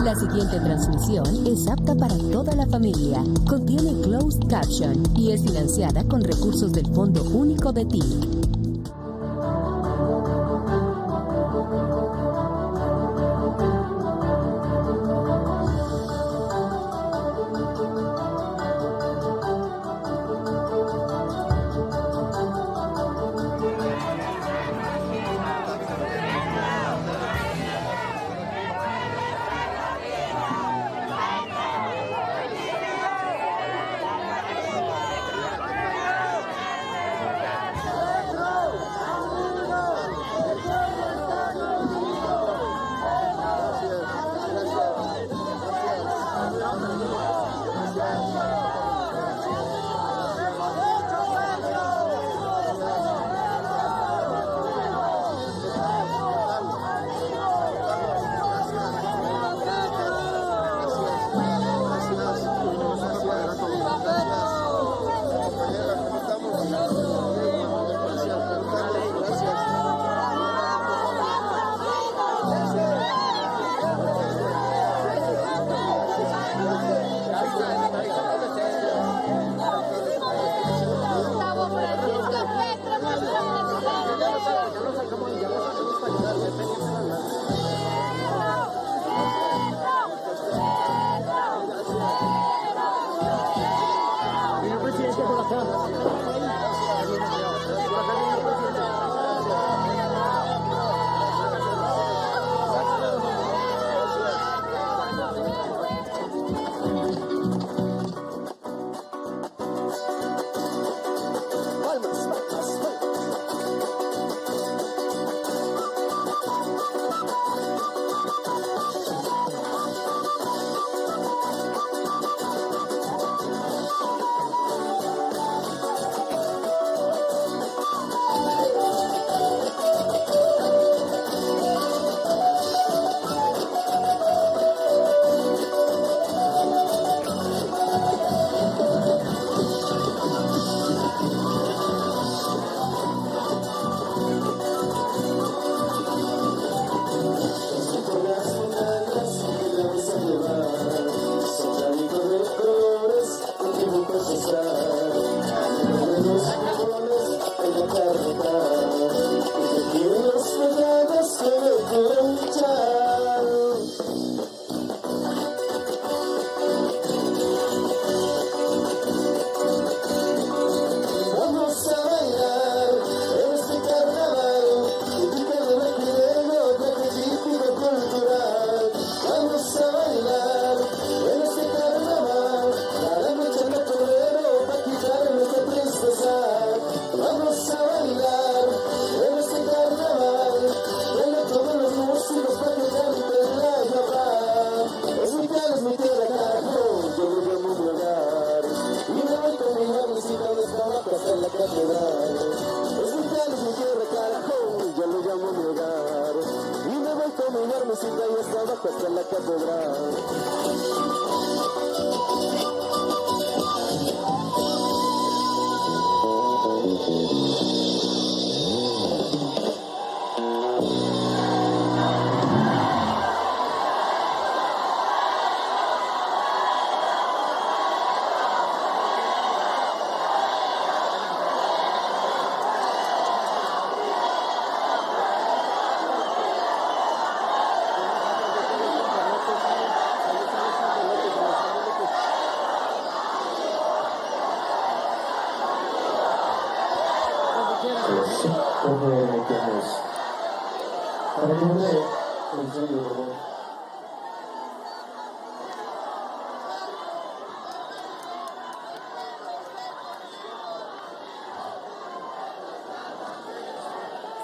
La siguiente transmisión es apta para toda la familia. Contiene closed caption y es financiada con recursos del Fondo Único de TIC.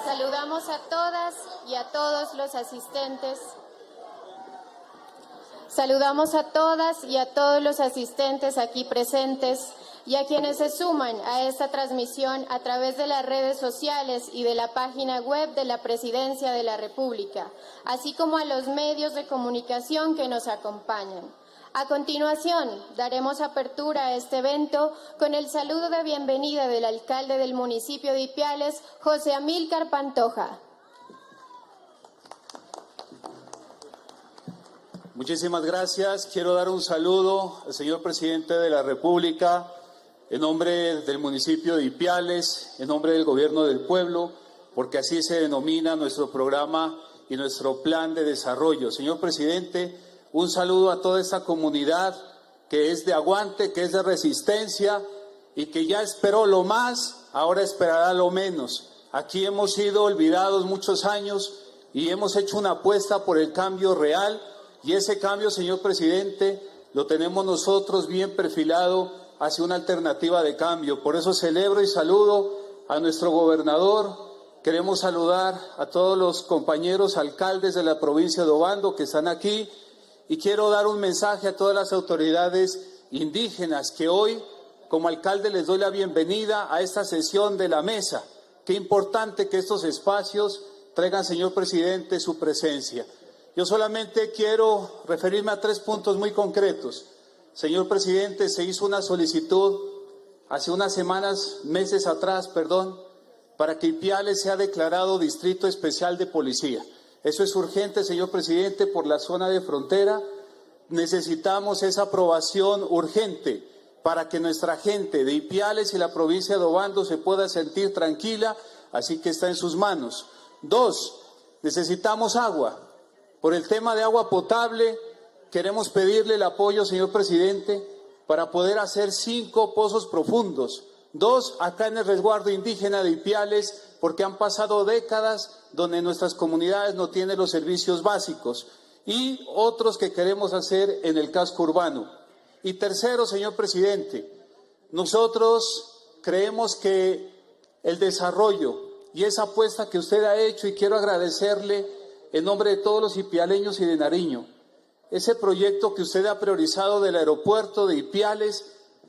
Saludamos a todas y a todos los asistentes. Saludamos a todas y a todos los asistentes aquí presentes y a quienes se suman a esta transmisión a través de las redes sociales y de la página web de la Presidencia de la República, así como a los medios de comunicación que nos acompañan. A continuación, daremos apertura a este evento con el saludo de bienvenida del alcalde del municipio de Ipiales, José Amílcar Pantoja. Muchísimas gracias. Quiero dar un saludo al señor presidente de la República, en nombre del municipio de Ipiales, en nombre del gobierno del pueblo, porque así se denomina nuestro programa y nuestro plan de desarrollo. Señor presidente, un saludo a toda esta comunidad que es de aguante, que es de resistencia y que ya esperó lo más, ahora esperará lo menos. Aquí hemos sido olvidados muchos años y hemos hecho una apuesta por el cambio real, y ese cambio, señor presidente, lo tenemos nosotros bien perfilado hacia una alternativa de cambio. Por eso celebro y saludo a nuestro gobernador. Queremos saludar a todos los compañeros alcaldes de la provincia de Obando que están aquí, y quiero dar un mensaje a todas las autoridades indígenas que hoy, como alcalde, les doy la bienvenida a esta sesión de la mesa. Qué importante que estos espacios traigan, señor presidente, su presencia. Yo solamente quiero referirme a 3 puntos muy concretos. Señor presidente, se hizo una solicitud hace unas semanas, meses atrás, para que Ipiales sea declarado Distrito Especial de Policía. Eso es urgente, señor presidente, por la zona de frontera. Necesitamos esa aprobación urgente para que nuestra gente de Ipiales y la provincia de Obando se pueda sentir tranquila, así que está en sus manos. 2, necesitamos agua. Por el tema de agua potable, queremos pedirle el apoyo, señor presidente, para poder hacer 5 pozos profundos. 2 acá en el resguardo indígena de Ipiales, porque han pasado décadas donde nuestras comunidades no tienen los servicios básicos. Y otros que queremos hacer en el casco urbano. Y tercero, señor presidente, nosotros creemos que el desarrollo y esa apuesta que usted ha hecho, y quiero agradecerle en nombre de todos los ipialeños y de Nariño, ese proyecto que usted ha priorizado del aeropuerto de Ipiales,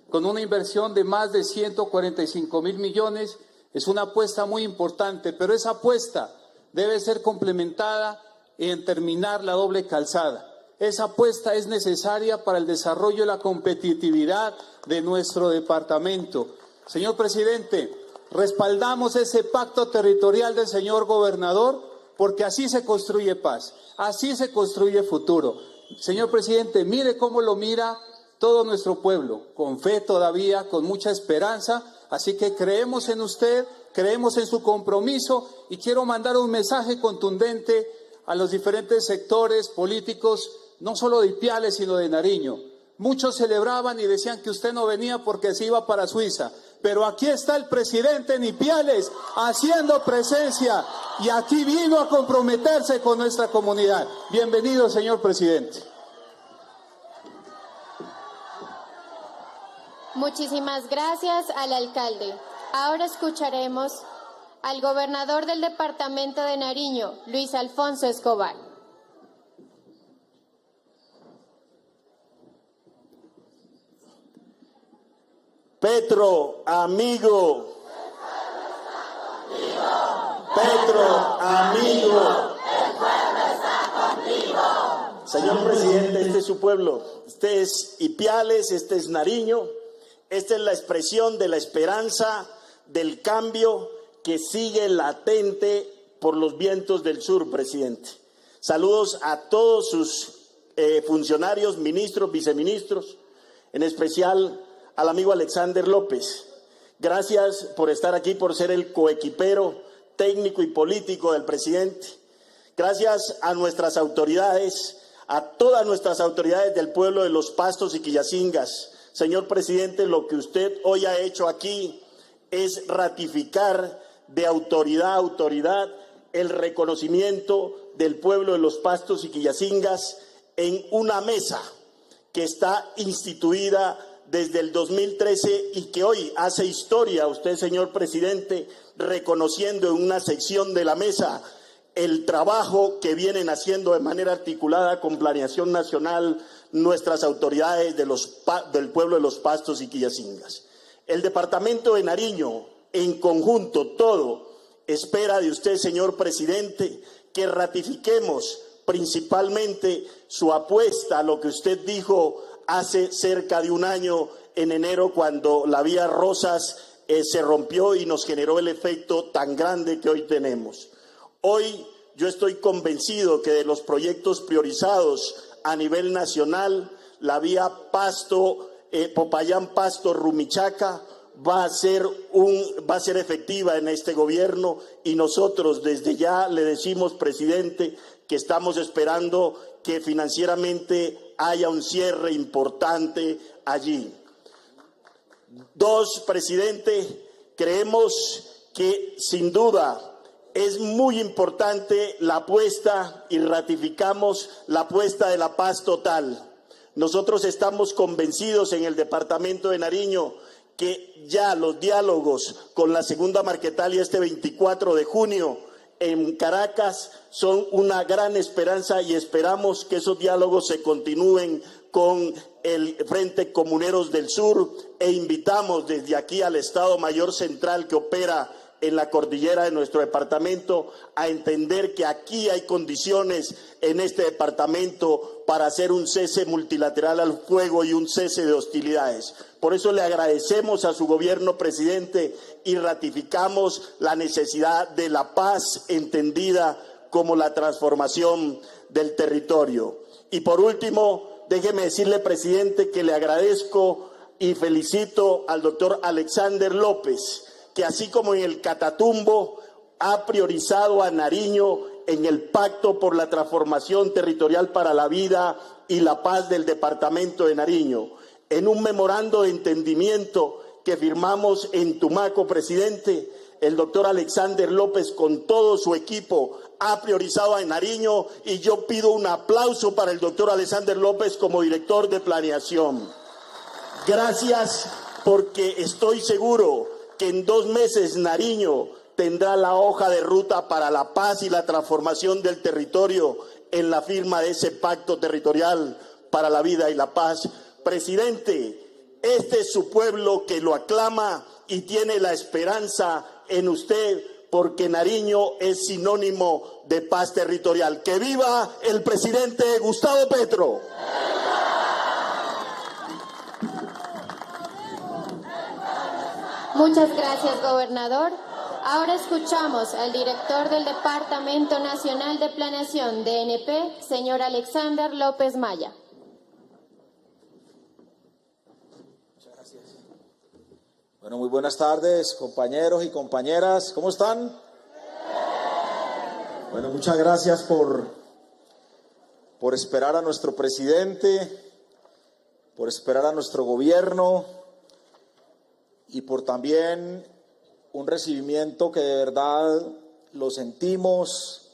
con una inversión de más de 145.000 millones, es una apuesta muy importante, pero esa apuesta debe ser complementada en terminar la doble calzada. Esa apuesta es necesaria para el desarrollo y la competitividad de nuestro departamento. Señor presidente, respaldamos ese pacto territorial del señor gobernador, porque así se construye paz, así se construye futuro. Señor presidente, mire cómo lo mira todo nuestro pueblo, con fe todavía, con mucha esperanza, así que creemos en usted, creemos en su compromiso, y quiero mandar un mensaje contundente a los diferentes sectores políticos, no solo de Ipiales, sino de Nariño. Muchos celebraban y decían que usted no venía porque se iba para Suiza, pero aquí está el presidente en Ipiales haciendo presencia, y aquí vino a comprometerse con nuestra comunidad. Bienvenido, señor presidente. Muchísimas gracias al alcalde. Ahora escucharemos al gobernador del departamento de Nariño, Luis Alfonso Escobar. Petro, amigo. Petro, amigo. El pueblo está contigo. Señor presidente, este es su pueblo. Este es Ipiales, este es Nariño. Esta es la expresión de la esperanza, del cambio que sigue latente por los vientos del sur, presidente. Saludos a todos sus funcionarios, ministros, viceministros, en especial al amigo Alexander López. Gracias por estar aquí, por ser el coequipero técnico y político del presidente. Gracias a nuestras autoridades, a todas nuestras autoridades del pueblo de Los Pastos y Quillacingas. Señor presidente, lo que usted hoy ha hecho aquí es ratificar de autoridad a autoridad el reconocimiento del pueblo de Los Pastos y Quillacingas en una mesa que está instituida desde el 2013 y que hoy hace historia, usted, señor presidente, reconociendo en una sección de la mesa el trabajo que vienen haciendo de manera articulada con Planeación Nacional nuestras autoridades del pueblo de Los Pastos y Quillacingas. El departamento de Nariño, en conjunto, todo, espera de usted, señor presidente, que ratifiquemos principalmente su apuesta a lo que usted dijo hace cerca de un año, en enero, cuando la vía Rosas se rompió y nos generó el efecto tan grande que hoy tenemos. Hoy yo estoy convencido que de los proyectos priorizados a nivel nacional. La vía Popayán-Pasto-Rumichaca va a ser efectiva en este gobierno, y nosotros desde ya le decimos, presidente, que estamos esperando que financieramente haya un cierre importante allí. Dos, presidente, creemos que sin duda es muy importante la apuesta, y ratificamos la apuesta de la paz total. Nosotros estamos convencidos en el departamento de Nariño que ya los diálogos con la segunda Marquetalia este 24 de junio en Caracas son una gran esperanza, y esperamos que esos diálogos se continúen con el Frente Comuneros del Sur, e invitamos desde aquí al Estado Mayor Central que opera en la cordillera de nuestro departamento a entender que aquí hay condiciones en este departamento para hacer un cese multilateral al fuego y un cese de hostilidades. Por eso le agradecemos a su gobierno, presidente, y ratificamos la necesidad de la paz entendida como la transformación del territorio. Y por último, déjeme decirle, presidente, que le agradezco y felicito al doctor Alexander López, que así como en el Catatumbo ha priorizado a Nariño en el Pacto por la Transformación Territorial para la Vida y la Paz del departamento de Nariño. En un memorando de entendimiento que firmamos en Tumaco, presidente, el doctor Alexander López con todo su equipo ha priorizado a Nariño, y yo pido un aplauso para el doctor Alexander López como director de planeación. Gracias, porque estoy seguro que en 2 meses Nariño tendrá la hoja de ruta para la paz y la transformación del territorio en la firma de ese pacto territorial para la vida y la paz. Presidente, este es su pueblo que lo aclama y tiene la esperanza en usted, porque Nariño es sinónimo de paz territorial. ¡Que viva el presidente Gustavo Petro! Muchas gracias, gobernador. Ahora escuchamos al director del Departamento Nacional de Planeación, DNP, señor Alexander López Maya. Muchas gracias. Bueno, muy buenas tardes, compañeros y compañeras. ¿Cómo están? Bueno, muchas gracias por esperar a nuestro presidente, por esperar a nuestro gobierno, y por también un recibimiento que de verdad lo sentimos,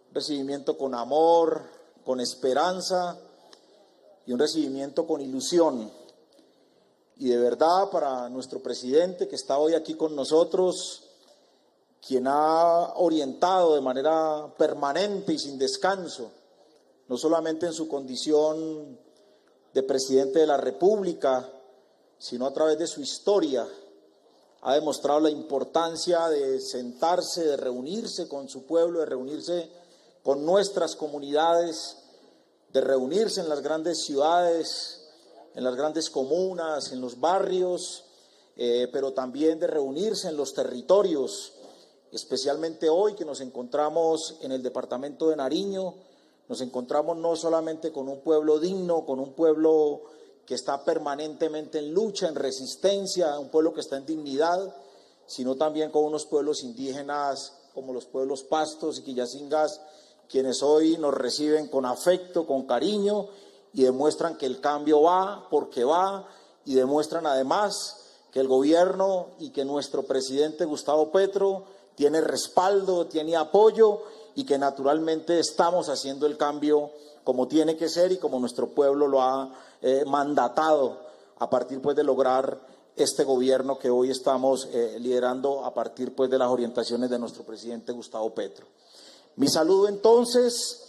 un recibimiento con amor, con esperanza, y un recibimiento con ilusión. Y de verdad, para nuestro presidente que está hoy aquí con nosotros, quien ha orientado de manera permanente y sin descanso, no solamente en su condición de presidente de la República, sino a través de su historia, ha demostrado la importancia de sentarse, de reunirse con su pueblo, de reunirse con nuestras comunidades, de reunirse en las grandes ciudades, en las grandes comunas, en los barrios, pero también de reunirse en los territorios, especialmente hoy que nos encontramos en el departamento de Nariño. Nos encontramos no solamente con un pueblo digno, con un pueblo que está permanentemente en lucha, en resistencia, un pueblo que está en dignidad, sino también con unos pueblos indígenas como los pueblos pastos y quillacingas, quienes hoy nos reciben con afecto, con cariño, y demuestran que el cambio va porque va, y demuestran además que el gobierno y que nuestro presidente Gustavo Petro tiene respaldo, tiene apoyo, y que naturalmente estamos haciendo el cambio como tiene que ser y como nuestro pueblo lo ha mandatado a partir pues de lograr este gobierno que hoy estamos liderando a partir pues de las orientaciones de nuestro presidente Gustavo Petro. Mi saludo entonces,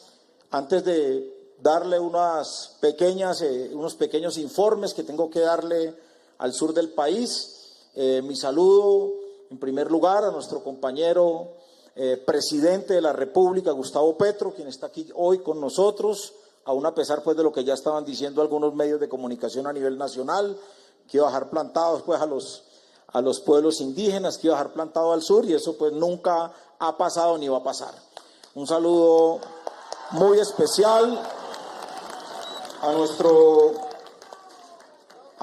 antes de darle unos pequeños informes que tengo que darle al sur del país, mi saludo en primer lugar a nuestro compañero presidente de la República, Gustavo Petro, quien está aquí hoy con nosotros, aún a pesar pues de lo que ya estaban diciendo algunos medios de comunicación a nivel nacional, que iba a dejar plantados pues a los pueblos indígenas, que iba a dejar plantado al sur, y eso pues nunca ha pasado ni va a pasar. Un saludo muy especial a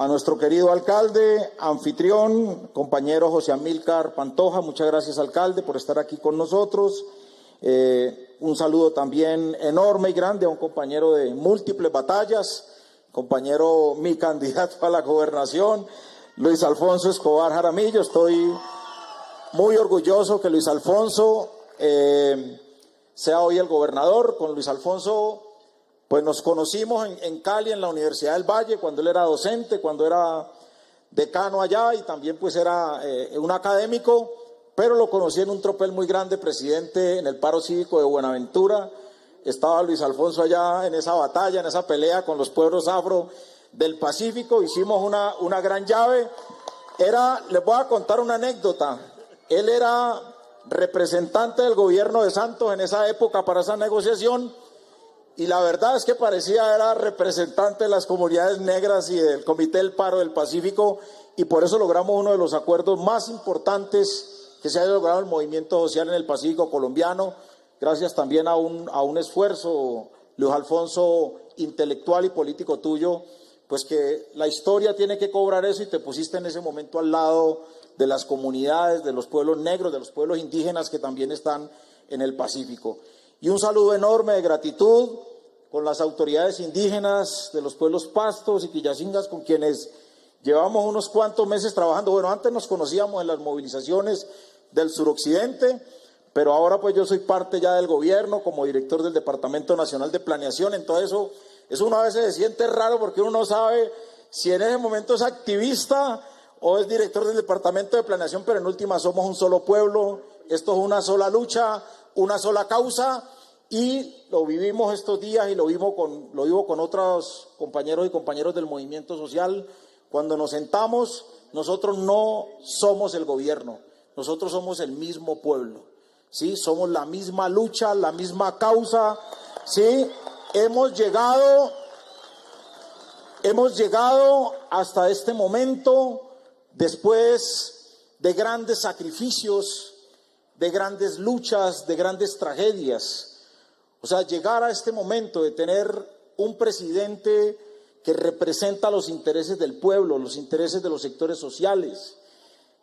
nuestro querido alcalde, anfitrión, compañero José Amílcar Pantoja. Muchas gracias, alcalde, por estar aquí con nosotros. Un saludo también enorme y grande a un compañero de múltiples batallas, compañero, mi candidato a la gobernación, Luis Alfonso Escobar Jaramillo. Estoy muy orgulloso que Luis Alfonso sea hoy el gobernador. Con Luis Alfonso pues nos conocimos en Cali, en la Universidad del Valle, cuando él era docente, cuando era decano allá, y también pues era un académico, pero lo conocí en un tropel muy grande, presidente en el paro cívico de Buenaventura. Estaba Luis Alfonso allá en esa batalla, en esa pelea con los pueblos afro del Pacífico. Hicimos una gran llave. Les voy a contar una anécdota. Él era representante del gobierno de Santos en esa época para esa negociación, y la verdad es que era representante de las comunidades negras y del Comité del Paro del Pacífico, y por eso logramos uno de los acuerdos más importantes que se haya logrado el movimiento social en el Pacífico colombiano, gracias también a un esfuerzo, Luis Alfonso, intelectual y político tuyo, pues que la historia tiene que cobrar eso, y te pusiste en ese momento al lado de las comunidades, de los pueblos negros, de los pueblos indígenas que también están en el Pacífico. Y un saludo enorme de gratitud con las autoridades indígenas de los pueblos pastos y quillacingas, con quienes llevamos unos cuantos meses trabajando. Bueno, antes nos conocíamos en las movilizaciones del suroccidente, pero ahora pues yo soy parte ya del gobierno como director del Departamento Nacional de Planeación. Entonces eso uno a veces se siente raro, porque uno no sabe si en ese momento es activista o es director del Departamento de Planeación, pero en última somos un solo pueblo. Esto es una sola lucha, una sola causa, y lo vivimos estos días y lo vivo con otros compañeros y compañeros del movimiento social. Cuando nos sentamos, nosotros no somos el gobierno, nosotros somos el mismo pueblo, ¿sí? Somos la misma lucha, la misma causa, ¿sí? Hemos llegado hasta este momento después de grandes sacrificios, de grandes luchas, de grandes tragedias. O sea, llegar a este momento de tener un presidente que representa los intereses del pueblo, los intereses de los sectores sociales,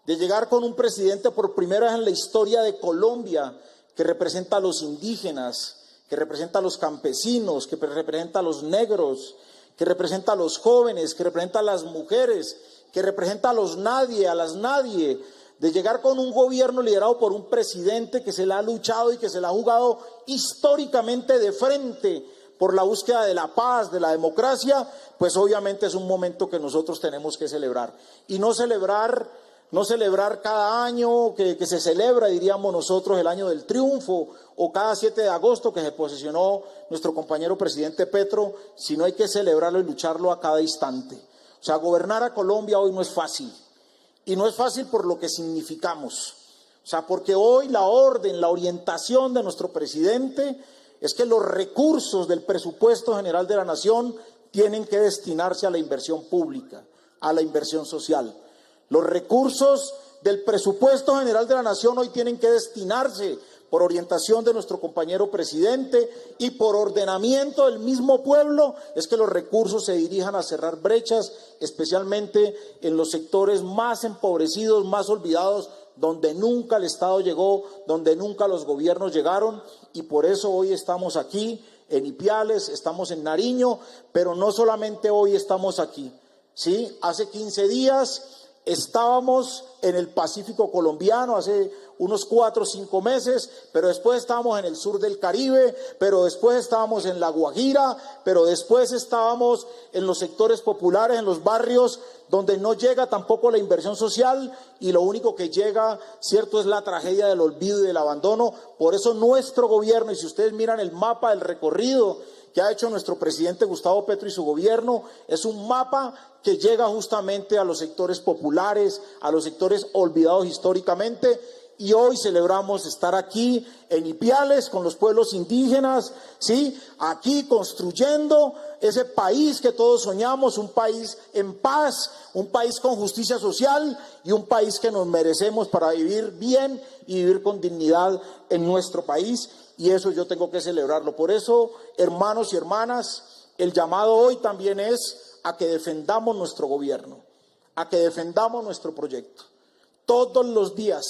de llegar con un presidente por primera vez en la historia de Colombia que representa a los indígenas, que representa a los campesinos, que representa a los negros, que representa a los jóvenes, que representa a las mujeres, que representa a los nadie, a las nadie, de llegar con un gobierno liderado por un presidente que se la ha luchado y que se la ha jugado históricamente de frente por la búsqueda de la paz, de la democracia. Pues obviamente es un momento que nosotros tenemos que celebrar, y no celebrar cada año que se celebra, diríamos nosotros, el año del triunfo, o cada 7 de agosto que se posesionó nuestro compañero presidente Petro, sino hay que celebrarlo y lucharlo a cada instante. O sea, gobernar a Colombia hoy no es fácil. Y no es fácil por lo que significamos. O sea, porque hoy la orden, la orientación de nuestro presidente es que los recursos del presupuesto general de la nación tienen que destinarse a la inversión pública, a la inversión social. Los recursos del presupuesto general de la nación hoy tienen que destinarse, por orientación de nuestro compañero presidente y por ordenamiento del mismo pueblo, es que los recursos se dirijan a cerrar brechas, especialmente en los sectores más empobrecidos, más olvidados, donde nunca el Estado llegó, donde nunca los gobiernos llegaron. Y por eso hoy estamos aquí en Ipiales, estamos en Nariño, pero no solamente hoy estamos aquí, ¿sí? Hace 15 días estábamos en el Pacífico colombiano, hace unos 4 o 5 meses, pero después estábamos en el sur del Caribe, pero después estábamos en La Guajira, pero después estábamos en los sectores populares, en los barrios donde no llega tampoco la inversión social, y lo único que llega, cierto, es la tragedia del olvido y del abandono. Por eso nuestro gobierno, y si ustedes miran el mapa del recorrido que ha hecho nuestro presidente Gustavo Petro y su gobierno, es un mapa que llega justamente a los sectores populares, a los sectores olvidados históricamente. Y hoy celebramos estar aquí en Ipiales con los pueblos indígenas, ¿sí? Aquí construyendo ese país que todos soñamos, un país en paz, un país con justicia social y un país que nos merecemos para vivir bien y vivir con dignidad en nuestro país. Y eso yo tengo que celebrarlo. Por eso, hermanos y hermanas, el llamado hoy también es a que defendamos nuestro gobierno, a que defendamos nuestro proyecto. Todos los días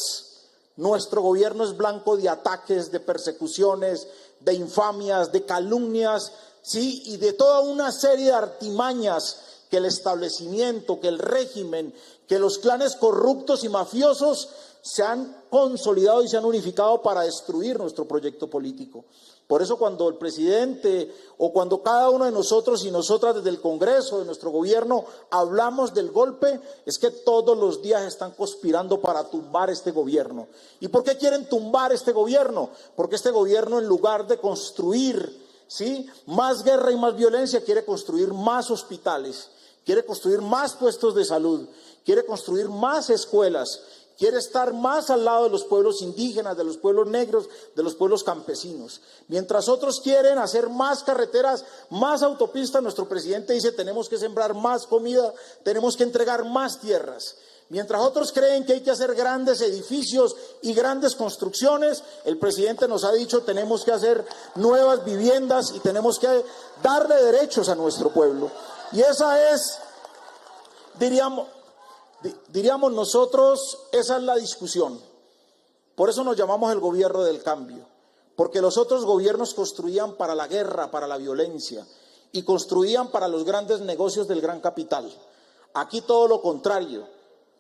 nuestro gobierno es blanco de ataques, de persecuciones, de infamias, de calumnias, ¿sí? Y de toda una serie de artimañas que el establecimiento, que el régimen, que los clanes corruptos y mafiosos se han consolidado y se han unificado para destruir nuestro proyecto político. Por eso cuando el presidente o cuando cada uno de nosotros y nosotras desde el Congreso, de nuestro gobierno, hablamos del golpe, es que todos los días están conspirando para tumbar este gobierno. ¿Y por qué quieren tumbar este gobierno? Porque este gobierno, en lugar de construir, ¿sí?, más guerra y más violencia, quiere construir más hospitales, quiere construir más puestos de salud, quiere construir más escuelas, quiere estar más al lado de los pueblos indígenas, de los pueblos negros, de los pueblos campesinos. Mientras otros quieren hacer más carreteras, más autopistas, nuestro presidente dice tenemos que sembrar más comida, tenemos que entregar más tierras. Mientras otros creen que hay que hacer grandes edificios y grandes construcciones, el presidente nos ha dicho tenemos que hacer nuevas viviendas y tenemos que darle derechos a nuestro pueblo. Y esa es, diríamos nosotros, esa es la discusión. Por eso nos llamamos el gobierno del cambio, porque los otros gobiernos construían para la guerra, para la violencia, y construían para los grandes negocios del gran capital. Aquí todo lo contrario.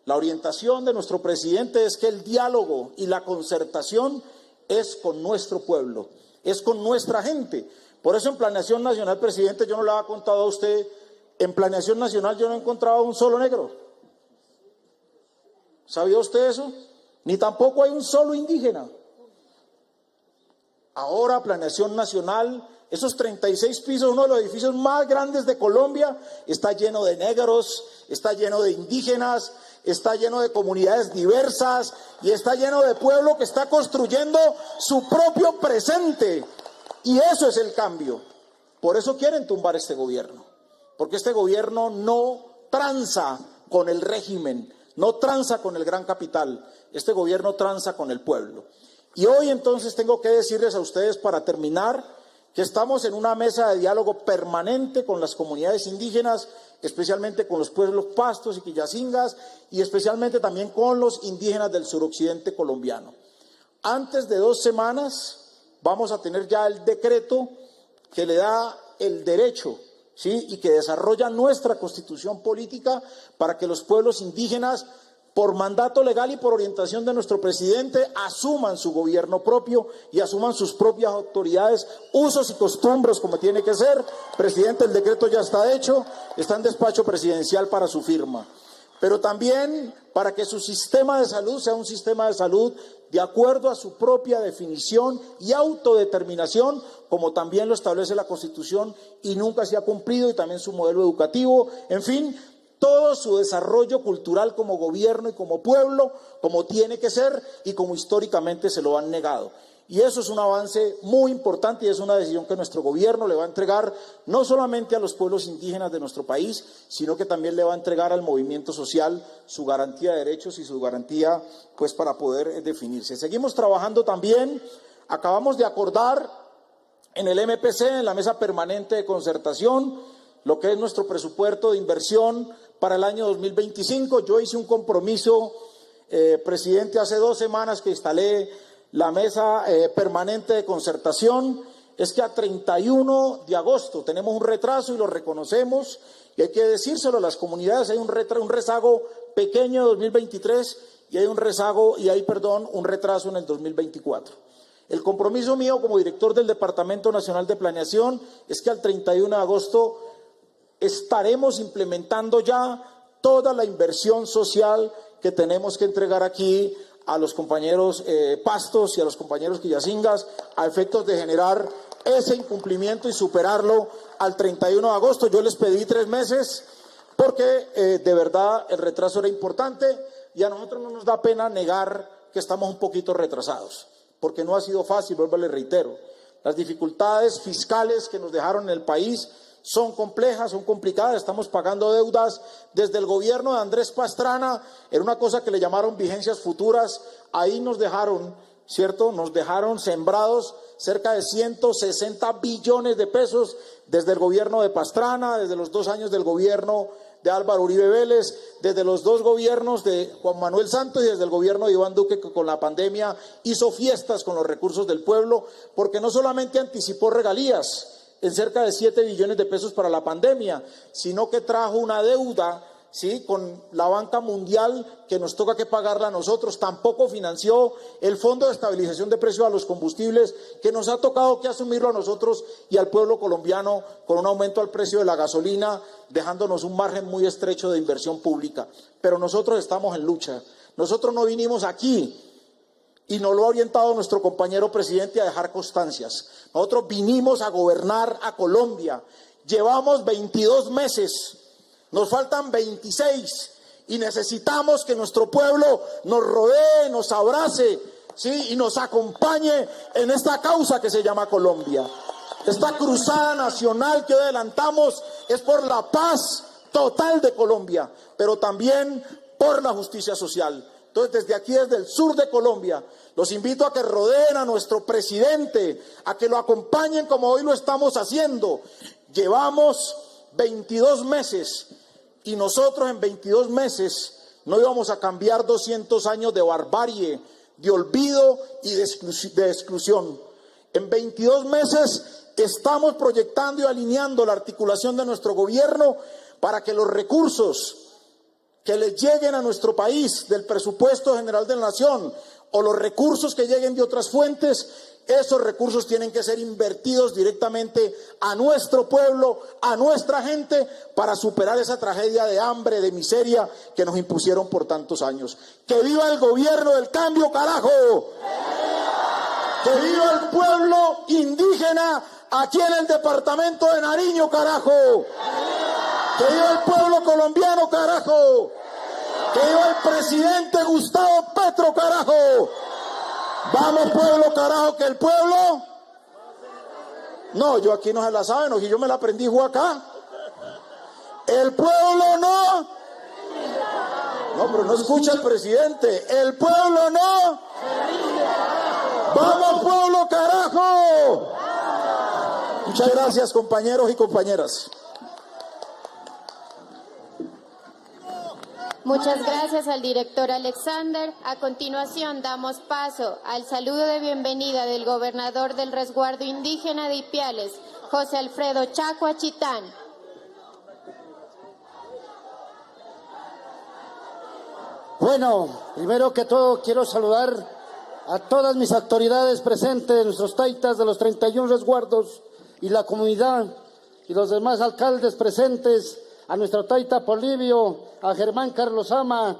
La orientación de nuestro presidente es que el diálogo y la concertación es con nuestro pueblo, es con nuestra gente. Por eso en Planeación Nacional, presidente, yo no le había contado a usted, en Planeación Nacional yo no encontraba un solo negro. ¿Sabía usted eso? Ni tampoco hay un solo indígena. Ahora Planeación Nacional, esos 36 pisos, uno de los edificios más grandes de Colombia, está lleno de negros, está lleno de indígenas, está lleno de comunidades diversas y está lleno de pueblo que está construyendo su propio presente. Y eso es el cambio. Por eso quieren tumbar este gobierno, porque este gobierno no tranza con el régimen, no tranza con el gran capital, este gobierno tranza con el pueblo. Y hoy entonces tengo que decirles a ustedes para terminar que estamos en una mesa de diálogo permanente con las comunidades indígenas, especialmente con los pueblos pastos y quillacingas y especialmente también con los indígenas del suroccidente colombiano. Antes de 2 semanas vamos a tener ya el decreto que le da el derecho, ¿sí?, y que desarrolla nuestra constitución política para que los pueblos indígenas, por mandato legal y por orientación de nuestro presidente, asuman su gobierno propio y asuman sus propias autoridades, usos y costumbres como tiene que ser. Presidente, el decreto ya está hecho, está en despacho presidencial para su firma. Pero también para que su sistema de salud sea un sistema de salud de acuerdo a su propia definición y autodeterminación, como también lo establece la Constitución y nunca se ha cumplido, y también su modelo educativo, en fin, todo su desarrollo cultural como gobierno y como pueblo, como tiene que ser y como históricamente se lo han negado. Y eso es un avance muy importante y es una decisión que nuestro gobierno le va a entregar no solamente a los pueblos indígenas de nuestro país, sino que también le va a entregar al movimiento social su garantía de derechos y su garantía, pues, para poder definirse. Seguimos trabajando también, acabamos de acordar en el MPC, en la Mesa Permanente de Concertación, lo que es nuestro presupuesto de inversión para el año 2025. Yo hice un compromiso, presidente, hace 2 semanas que instalé la Mesa Permanente de Concertación, es que a 31 de agosto tenemos un retraso y lo reconocemos y hay que decírselo a las comunidades. Hay un rezago pequeño en 2023 y hay un retraso en el 2024. El compromiso mío como director del Departamento Nacional de Planeación es que al 31 de agosto estaremos implementando ya toda la inversión social que tenemos que entregar aquí a los compañeros pastos y a los compañeros quillacingas a efectos de generar ese incumplimiento y superarlo al 31 de agosto. Yo les pedí 3 meses porque de verdad el retraso era importante y a nosotros no nos da pena negar que estamos un poquito retrasados, porque no ha sido fácil, vuelvo, les reitero. Las dificultades fiscales que nos dejaron en el país son complejas, son complicadas, estamos pagando deudas desde el gobierno de Andrés Pastrana, en una cosa que le llamaron vigencias futuras, ahí nos dejaron ¿cierto? Nos dejaron sembrados cerca de 160 billones de pesos desde el gobierno de Pastrana, desde los 2 años del gobierno de Álvaro Uribe Vélez, desde los 2 gobiernos de Juan Manuel Santos y desde el gobierno de Iván Duque, que con la pandemia hizo fiestas con los recursos del pueblo, porque no solamente anticipó regalías en cerca de 7 billones de pesos para la pandemia, sino que trajo una deuda, ¿sí?, con la banca mundial que nos toca que pagarla a nosotros. Tampoco financió el Fondo de Estabilización de Precios a los Combustibles, que nos ha tocado que asumirlo a nosotros y al pueblo colombiano con un aumento al precio de la gasolina, dejándonos un margen muy estrecho de inversión pública. Pero nosotros estamos en lucha. Nosotros no vinimos aquí, y nos lo ha orientado nuestro compañero presidente, a dejar constancias. Nosotros vinimos a gobernar a Colombia. Llevamos 22 meses. Nos faltan 26 y necesitamos que nuestro pueblo nos rodee, nos abrace, ¿sí?, y nos acompañe en esta causa que se llama Colombia. Esta cruzada nacional que hoy adelantamos es por la paz total de Colombia, pero también por la justicia social. Entonces, desde aquí, desde el sur de Colombia, los invito a que rodeen a nuestro presidente, a que lo acompañen como hoy lo estamos haciendo. Llevamos 22 meses. Y nosotros en 22 meses no íbamos a cambiar 200 años de barbarie, de olvido y de exclusión. En 22 meses estamos proyectando y alineando la articulación de nuestro gobierno para que los recursos que les lleguen a nuestro país del presupuesto general de la nación o los recursos que lleguen de otras fuentes, esos recursos tienen que ser invertidos directamente a nuestro pueblo, a nuestra gente, para superar esa tragedia de hambre, de miseria que nos impusieron por tantos años. ¡Que viva el gobierno del cambio, carajo! ¡Que viva el pueblo indígena aquí en el departamento de Nariño, carajo! ¡Que viva el pueblo colombiano, carajo! ¡Que viva el presidente Gustavo Petro, carajo! Vamos, pueblo, carajo, que el pueblo... No, yo aquí no se la saben, y yo me la aprendí acá. El pueblo no... No, pero no escucha el presidente. El pueblo no... Vamos, pueblo, carajo. Muchas gracias, compañeros y compañeras. Muchas gracias al director Alexander. A continuación damos paso al saludo de bienvenida del gobernador del resguardo indígena de Ipiales, José Alfredo Chacua Chitán. Bueno, primero que todo quiero saludar a todas mis autoridades presentes, nuestros taitas de los 31 resguardos y la comunidad y los demás alcaldes presentes, a nuestro taita Polibio, a Germán Carlos Ama,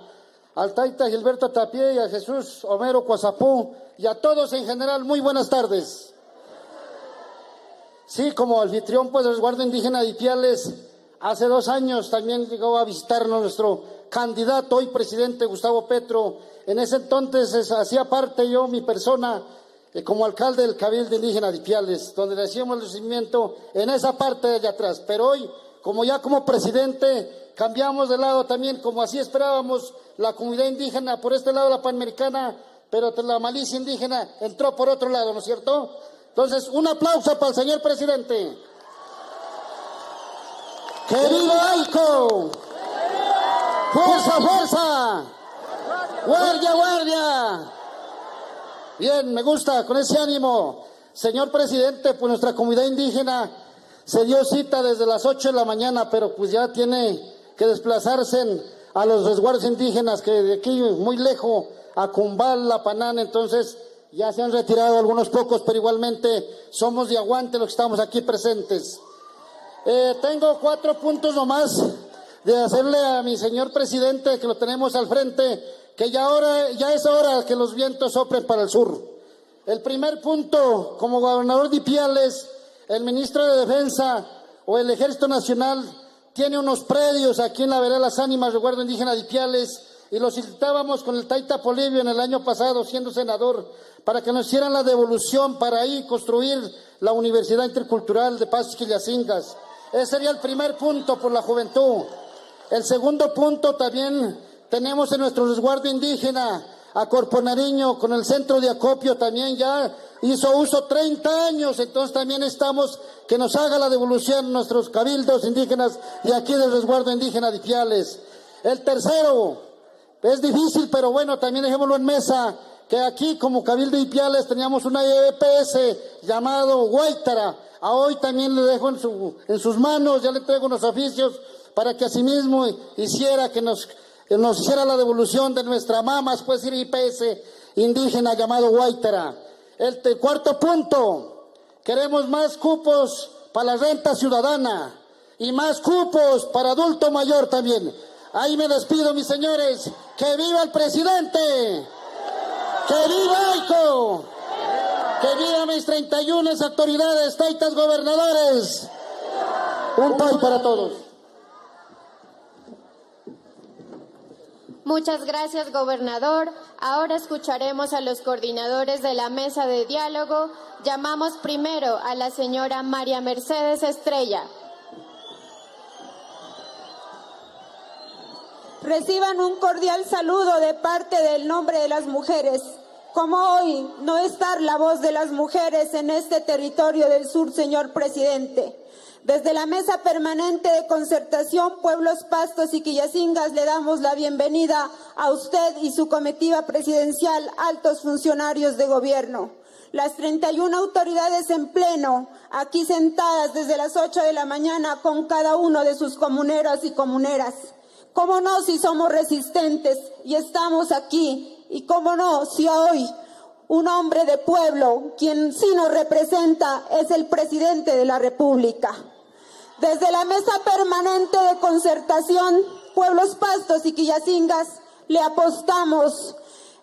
al taita Gilberto Tapié y a Jesús Homero Cuazapú y a todos en general, muy buenas tardes. Sí, como anfitrión pues del resguardo indígena de Ipiales, hace 2 años también llegó a visitarnos nuestro candidato, hoy presidente Gustavo Petro. En ese entonces hacía parte yo, mi persona, como alcalde del Cabildo Indígena de Ipiales, donde le hacíamos el recibimiento en esa parte de allá atrás. Pero hoy, como presidente, cambiamos de lado también, como así esperábamos, la comunidad indígena por este lado, la panamericana, pero la malicia indígena entró por otro lado, ¿no es cierto? Entonces, un aplauso para el señor presidente. ¡Que viva AICO! ¡Fuerza, fuerza! ¡Guardia, guardia! Bien, me gusta, con ese ánimo. Señor presidente, pues nuestra comunidad indígena se dio cita desde las 8 de la mañana, pero pues ya tiene que desplazarse a los resguardos indígenas, que de aquí muy lejos, a Cumbal, La Panán, entonces ya se han retirado algunos pocos, pero igualmente somos de aguante los que estamos aquí presentes. Tengo 4 puntos nomás de hacerle a mi señor presidente, que lo tenemos al frente, que ya es hora que los vientos soplen para el sur. El primer punto, como gobernador de Ipiales, el ministro de Defensa o el Ejército Nacional tiene unos predios aquí en la vereda Las Ánimas, resguardo indígena de Ipiales, y los citábamos con el taita Polibio en el año pasado, siendo senador, para que nos hicieran la devolución para ahí construir la Universidad Intercultural de Pasos Quillacingas. Ese sería el primer punto por la juventud. El segundo punto, también tenemos en nuestro resguardo indígena a Corpo Nariño con el centro de acopio también ya hizo uso 30 años, entonces también estamos que nos haga la devolución nuestros cabildos indígenas de aquí del resguardo indígena de Ipiales. El tercero, es difícil, pero bueno, también dejémoslo en mesa, que aquí como Cabildo de Ipiales teníamos una EPS llamado Guaitara. A hoy también le dejo en sus manos, ya le traigo unos oficios para que asimismo hiciera que nos hiciera la devolución de nuestra mamas, pues ir IPS indígena llamado Guaitara. El cuarto punto, queremos más cupos para la renta ciudadana y más cupos para adulto mayor también. Ahí me despido, mis señores. ¡Que viva el presidente! ¡Que viva AICO! ¡Que viva mis 31 autoridades, taitas gobernadores! Un pay para todos. Muchas gracias, gobernador. Ahora escucharemos a los coordinadores de la mesa de diálogo. Llamamos primero a la señora María Mercedes Estrella. Reciban un cordial saludo de parte del nombre de las mujeres. Como hoy no está la voz de las mujeres en este territorio del sur, señor presidente. Desde la Mesa Permanente de Concertación Pueblos Pastos y Quillacingas le damos la bienvenida a usted y su comitiva presidencial, altos funcionarios de gobierno. Las 31 autoridades en pleno, aquí sentadas desde las 8 de la mañana con cada uno de sus comuneros y comuneras. ¿Cómo no si somos resistentes y estamos aquí? Y cómo no si hoy un hombre de pueblo, quien sí nos representa, es el presidente de la República. Desde la Mesa Permanente de Concertación, Pueblos Pastos y Quillacingas, le apostamos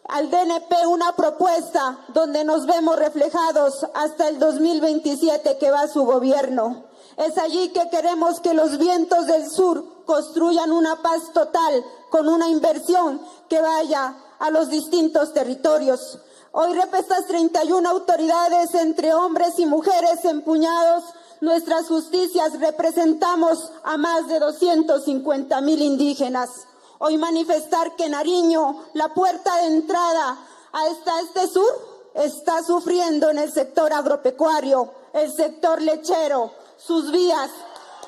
al DNP una propuesta donde nos vemos reflejados hasta el 2027 que va su gobierno. Es allí que queremos que los vientos del sur construyan una paz total con una inversión que vaya a los distintos territorios. Hoy estas 31 autoridades, entre hombres y mujeres empuñados, nuestras justicias, representamos a más de 250,000 indígenas. Hoy manifestar que Nariño, la puerta de entrada a este sur, está sufriendo en el sector agropecuario, el sector lechero, sus vías.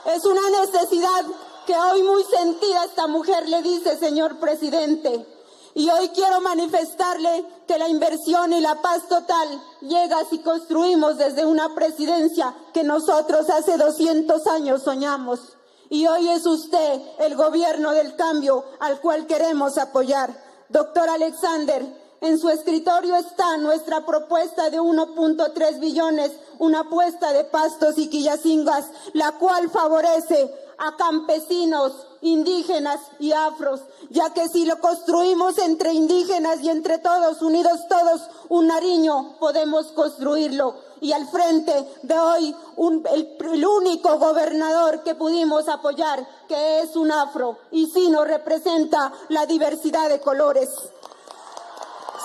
Es una necesidad que hoy muy sentida esta mujer le dice, señor presidente. Y hoy quiero manifestarle que la inversión y la paz total llega si construimos desde una presidencia que nosotros hace 200 años soñamos. Y hoy es usted el gobierno del cambio al cual queremos apoyar. Doctor Alexander, en su escritorio está nuestra propuesta de 1.3 billones, una apuesta de Pastos y Quillacingas, la cual favorece a campesinos, indígenas y afros, ya que si lo construimos entre indígenas y entre todos, unidos todos, un Nariño, podemos construirlo. Y al frente de hoy, el único gobernador que pudimos apoyar, que es un afro, y sí nos representa la diversidad de colores.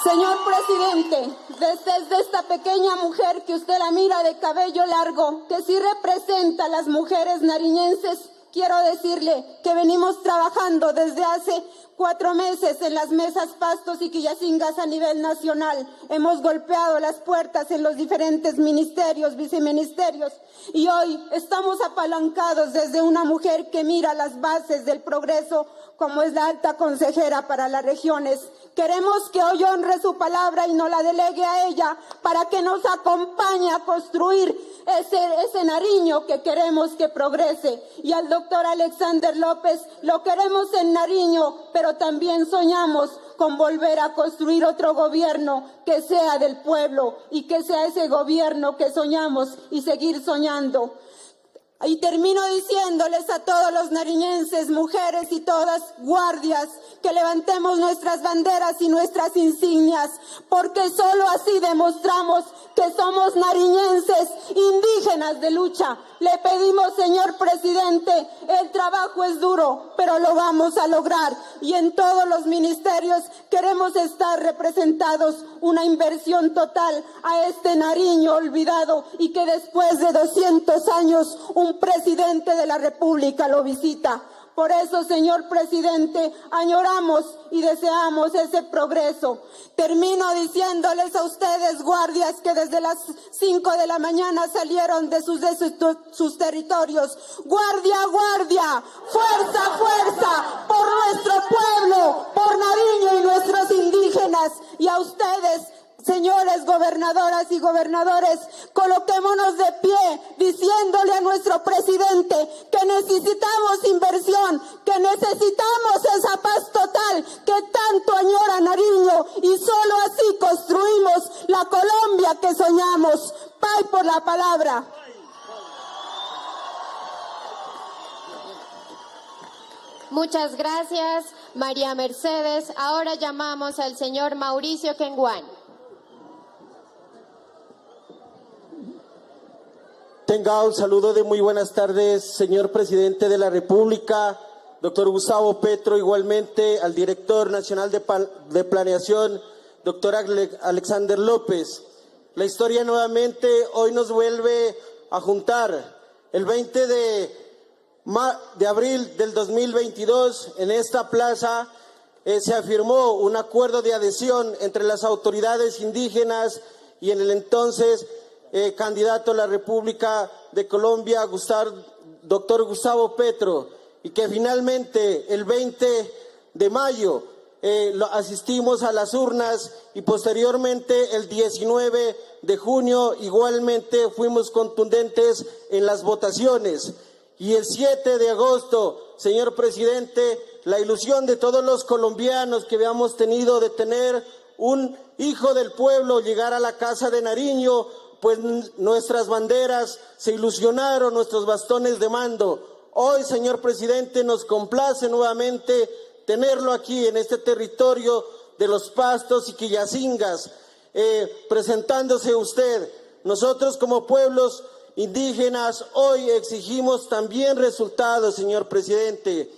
Señor presidente, desde esta pequeña mujer que usted la mira de cabello largo, que sí representa a las mujeres nariñenses, quiero decirle que venimos trabajando desde hace 4 meses en las mesas Pastos y Quillacingas a nivel nacional. Hemos golpeado las puertas en los diferentes ministerios, viceministerios, y hoy estamos apalancados desde una mujer que mira las bases del progreso, como es la alta consejera para las regiones. Queremos que hoy honre su palabra y nos la delegue a ella para que nos acompañe a construir ese Nariño que queremos que progrese. Y al doctor Alexander López lo queremos en Nariño, pero también soñamos con volver a construir otro gobierno que sea del pueblo y que sea ese gobierno que soñamos y seguir soñando. Y termino diciéndoles a todos los nariñenses, mujeres y todas guardias, que levantemos nuestras banderas y nuestras insignias, porque solo así demostramos que somos nariñenses indígenas de lucha. Le pedimos, señor presidente, el trabajo es duro, pero lo vamos a lograr. Y en todos los ministerios queremos estar representados, una inversión total a este Nariño olvidado, y que después de 200 años un presidente de la República lo visita. Por eso, señor presidente, añoramos y deseamos ese progreso. Termino diciéndoles a ustedes, guardias, que desde las 5 de la mañana salieron de sus territorios. Guardia, guardia, fuerza, fuerza, por nuestro pueblo, por Nariño y nuestros indígenas. Y a ustedes, señores gobernadoras y gobernadores, coloquémonos de pie diciéndole a nuestro presidente que necesitamos inversión, que necesitamos esa paz total que tanto añora Nariño, y solo así construimos la Colombia que soñamos. Pay por la palabra. Muchas gracias, María Mercedes. Ahora llamamos al señor Mauricio Kenguán. Tenga un saludo de muy buenas tardes, señor presidente de la República, doctor Gustavo Petro, igualmente al director nacional de Planeación, doctor Alexander López. La historia nuevamente hoy nos vuelve a juntar. El 20 de abril del 2022, en esta plaza, se afirmó un acuerdo de adhesión entre las autoridades indígenas y en el entonces candidato a la República de Colombia, doctor Gustavo Petro, y que finalmente el 20 de mayo asistimos a las urnas y posteriormente el 19 de junio igualmente fuimos contundentes en las votaciones. Y el 7 de agosto, señor presidente, la ilusión de todos los colombianos que habíamos tenido de tener un hijo del pueblo llegar a la Casa de Nariño, pues nuestras banderas se ilusionaron, nuestros bastones de mando. Hoy, señor presidente, nos complace nuevamente tenerlo aquí en este territorio de los Pastos y Quillacingas, presentándose usted. Nosotros como pueblos indígenas hoy exigimos también resultados, señor presidente.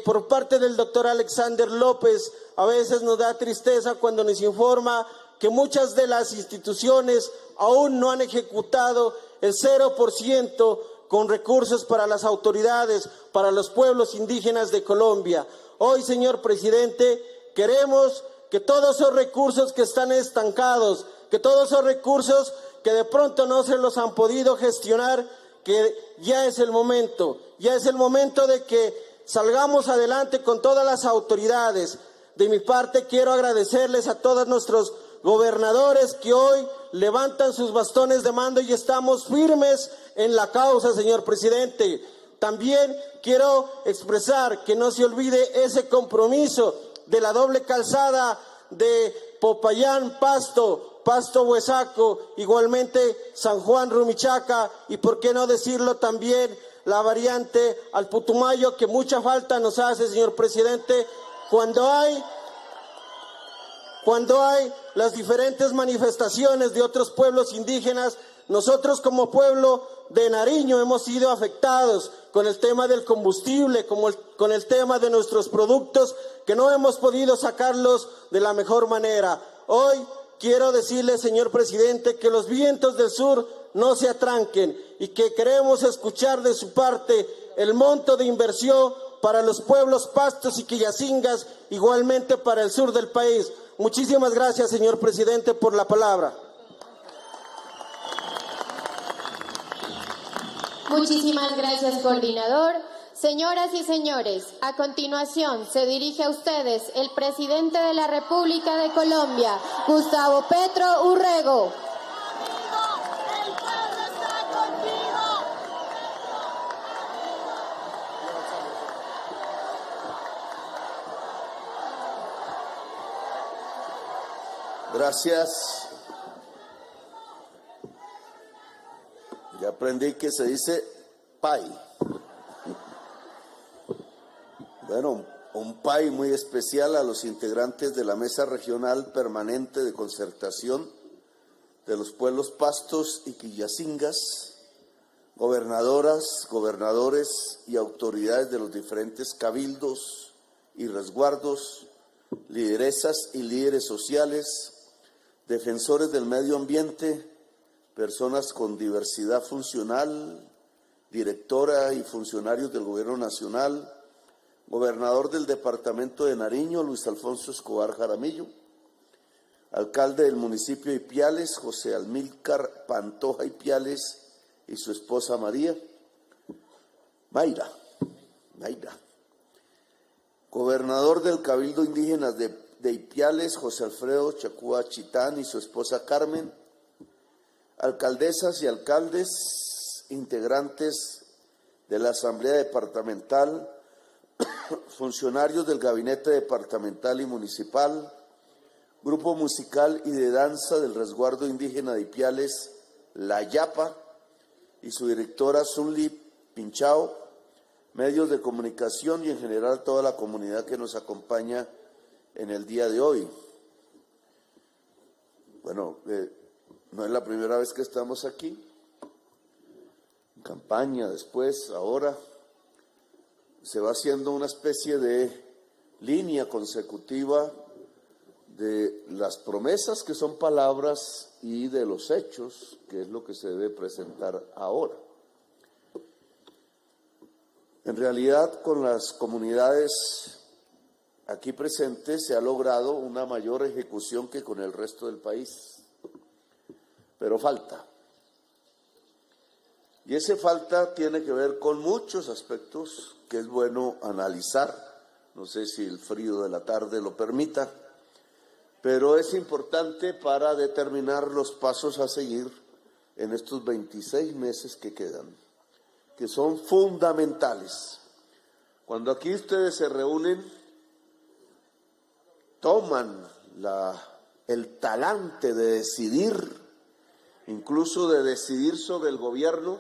Por parte del doctor Alexander López, a veces nos da tristeza cuando nos informa que muchas de las instituciones aún no han ejecutado el 0% con recursos para las autoridades, para los pueblos indígenas de Colombia. Hoy, señor presidente, queremos que todos esos recursos que están estancados, que todos esos recursos que de pronto no se los han podido gestionar, que ya es el momento de que salgamos adelante con todas las autoridades. De mi parte quiero agradecerles a todos nuestros gobernadores que hoy levantan sus bastones de mando y estamos firmes en la causa, señor presidente. También quiero expresar que no se olvide ese compromiso de la doble calzada de Popayán, Pasto-Huesaco, igualmente San Juan, Rumichaca, y por qué no decirlo también la variante al Putumayo, que mucha falta nos hace, señor presidente, cuando hay las diferentes manifestaciones de otros pueblos indígenas. Nosotros como pueblo de Nariño hemos sido afectados con el tema del combustible, con el tema de nuestros productos, que no hemos podido sacarlos de la mejor manera. Hoy quiero decirle, señor presidente, que los vientos del sur no se atranquen y que queremos escuchar de su parte el monto de inversión para los pueblos Pastos y Quillacingas, igualmente para el sur del país. Muchísimas gracias, señor presidente, por la palabra. Muchísimas gracias, coordinador. Señoras y señores, a continuación se dirige a ustedes el presidente de la República de Colombia, Gustavo Petro Urrego. Gracias. Ya aprendí que se dice pay. Bueno, un pay muy especial a los integrantes de la Mesa Regional Permanente de Concertación de los Pueblos Pastos y Quillacingas, gobernadoras, gobernadores y autoridades de los diferentes cabildos y resguardos, lideresas y líderes sociales, defensores del medio ambiente, personas con diversidad funcional, directora y funcionarios del Gobierno Nacional, Gobernador del Departamento de Nariño, Luis Alfonso Escobar Jaramillo. Alcalde del municipio de Ipiales, José Amílcar Pantoja Ipiales y su esposa Mayra. Gobernador del Cabildo Indígena de Ipiales, José Alfredo Chacúa Chitán y su esposa Carmen. Alcaldesas y alcaldes, integrantes de la Asamblea Departamental, funcionarios del Gabinete Departamental y Municipal, Grupo Musical y de Danza del Resguardo Indígena de Ipiales, La Yapa, y su directora Sunli Pinchao, medios de comunicación y en general toda la comunidad que nos acompaña en el día de hoy. Bueno, no es la primera vez que estamos aquí, en campaña, después, ahora, se va haciendo una especie de línea consecutiva de las promesas, que son palabras, y de los hechos, que es lo que se debe presentar ahora. En realidad, con las comunidades aquí presentes se ha logrado una mayor ejecución que con el resto del país, pero falta. Y ese falta tiene que ver con muchos aspectos que es bueno analizar. No sé si el frío de la tarde lo permita, pero es importante para determinar los pasos a seguir en estos 26 meses que quedan, que son fundamentales. Cuando aquí ustedes se reúnen, toman el talante de decidir, incluso de decidir sobre el gobierno.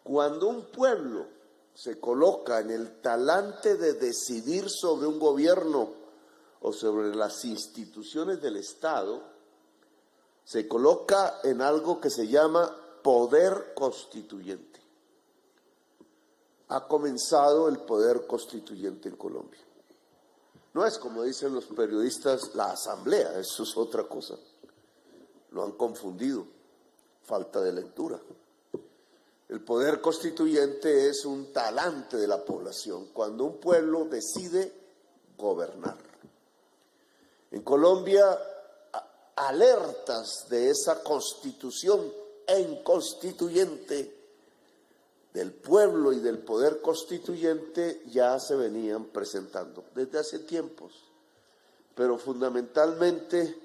Cuando un pueblo se coloca en el talante de decidir sobre un gobierno o sobre las instituciones del Estado, se coloca en algo que se llama poder constituyente. Ha comenzado el poder constituyente en Colombia. No es, como dicen los periodistas, la asamblea, eso es otra cosa. Lo han confundido, falta de lectura. El poder constituyente es un talante de la población, cuando un pueblo decide gobernar. En Colombia, alertas de esa constitución inconstituyente del pueblo y del poder constituyente ya se venían presentando desde hace tiempos, pero fundamentalmente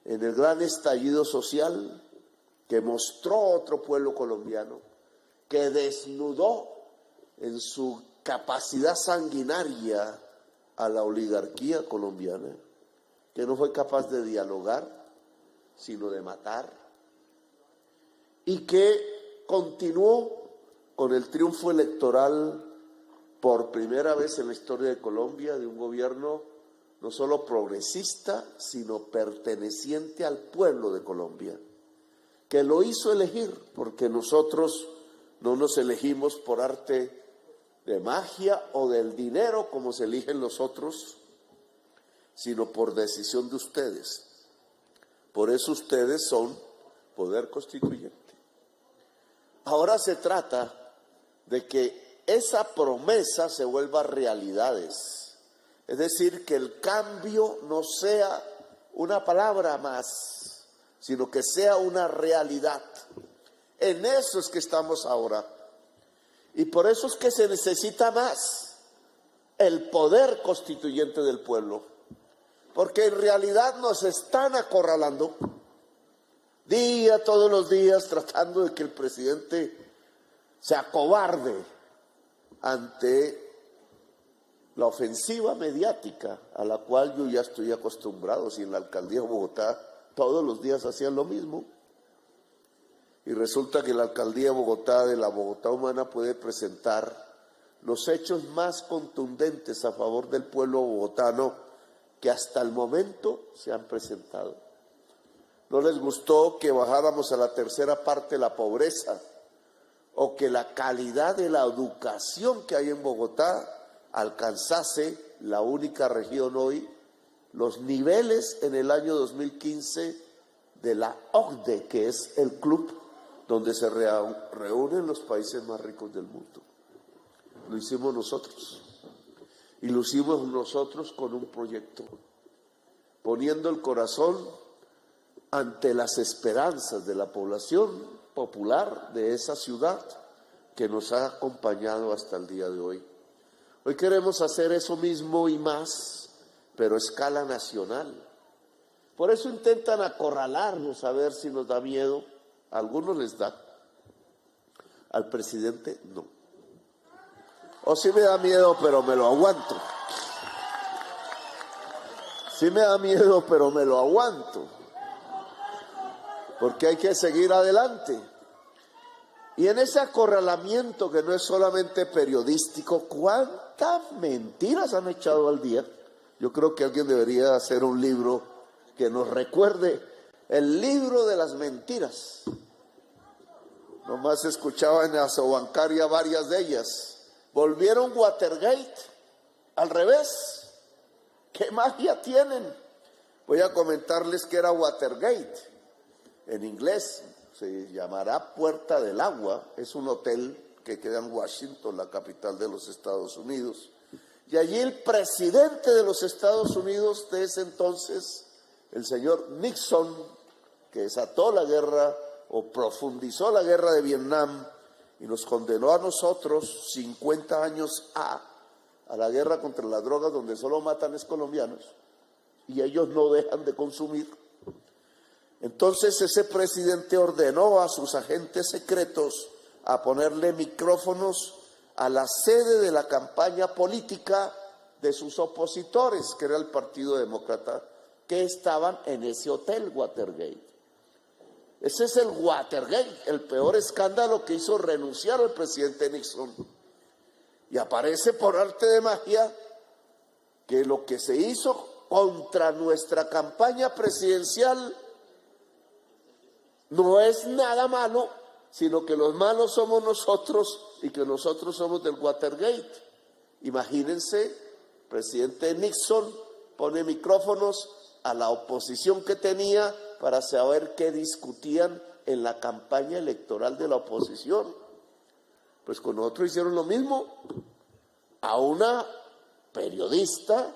en el gran estallido social que mostró otro pueblo colombiano, que desnudó en su capacidad sanguinaria a la oligarquía colombiana, que no fue capaz de dialogar, sino de matar, y que continuó con el triunfo electoral por primera vez en la historia de Colombia de un gobierno no solo progresista, sino perteneciente al pueblo de Colombia, que lo hizo elegir, porque nosotros no nos elegimos por arte de magia o del dinero como se eligen los otros, sino por decisión de ustedes. Por eso ustedes son poder constituyente. Ahora se trata de que esa promesa se vuelva realidades, es decir, que el cambio no sea una palabra más, sino que sea una realidad. En eso es que estamos ahora, y por eso es que se necesita más el poder constituyente del pueblo, porque en realidad nos están acorralando todos los días, tratando de que el presidente se acobarde ante la ofensiva mediática a la cual yo ya estoy acostumbrado. Si en la alcaldía de Bogotá todos los días hacían lo mismo, y resulta que la alcaldía de Bogotá, de la Bogotá humana, puede presentar los hechos más contundentes a favor del pueblo bogotano que hasta el momento se han presentado. No les gustó que bajáramos a la tercera parte la pobreza, o que la calidad de la educación que hay en Bogotá alcanzase, la única región hoy, los niveles en el año 2015 de la OCDE, que es el club donde se reúnen los países más ricos del mundo. Lo hicimos nosotros. y lo hicimos nosotros con un proyecto, poniendo el corazón ante las esperanzas de la población popular de esa ciudad que nos ha acompañado hasta el día de hoy. Hoy queremos hacer eso mismo y más, pero a escala nacional. Por eso intentan acorralarnos a ver si nos da miedo. A algunos les da, al presidente no. O sí me da miedo, pero me lo aguanto. Sí me da miedo, pero me lo aguanto. Porque hay que seguir adelante. Y en ese acorralamiento que no es solamente periodístico, ¿cuántas mentiras han echado al día? Yo creo que alguien debería hacer un libro que nos recuerde el libro de las mentiras. Nomás escuchaba en la Sobancaria varias de ellas. Volvieron Watergate al revés. ¿Qué magia tienen? Voy a comentarles que era Watergate. En inglés se llamará Puerta del Agua. Es un hotel que queda en Washington, la capital de los Estados Unidos. Y allí el presidente de los Estados Unidos de ese entonces, el señor Nixon, que desató la guerra o profundizó la guerra de Vietnam y nos condenó a nosotros 50 años a la guerra contra las drogas, donde solo matan es colombianos y ellos no dejan de consumir. Entonces ese presidente ordenó a sus agentes secretos a ponerle micrófonos a la sede de la campaña política de sus opositores, que era el Partido Demócrata, que estaban en ese hotel Watergate. Ese es el Watergate, el peor escándalo que hizo renunciar al presidente Nixon. Y aparece por arte de magia que lo que se hizo contra nuestra campaña presidencial no es nada malo, sino que los malos somos nosotros y que nosotros somos del Watergate. Imagínense, presidente Nixon pone micrófonos a la oposición que tenía para saber qué discutían en la campaña electoral de la oposición. Pues con nosotros hicieron lo mismo. A una periodista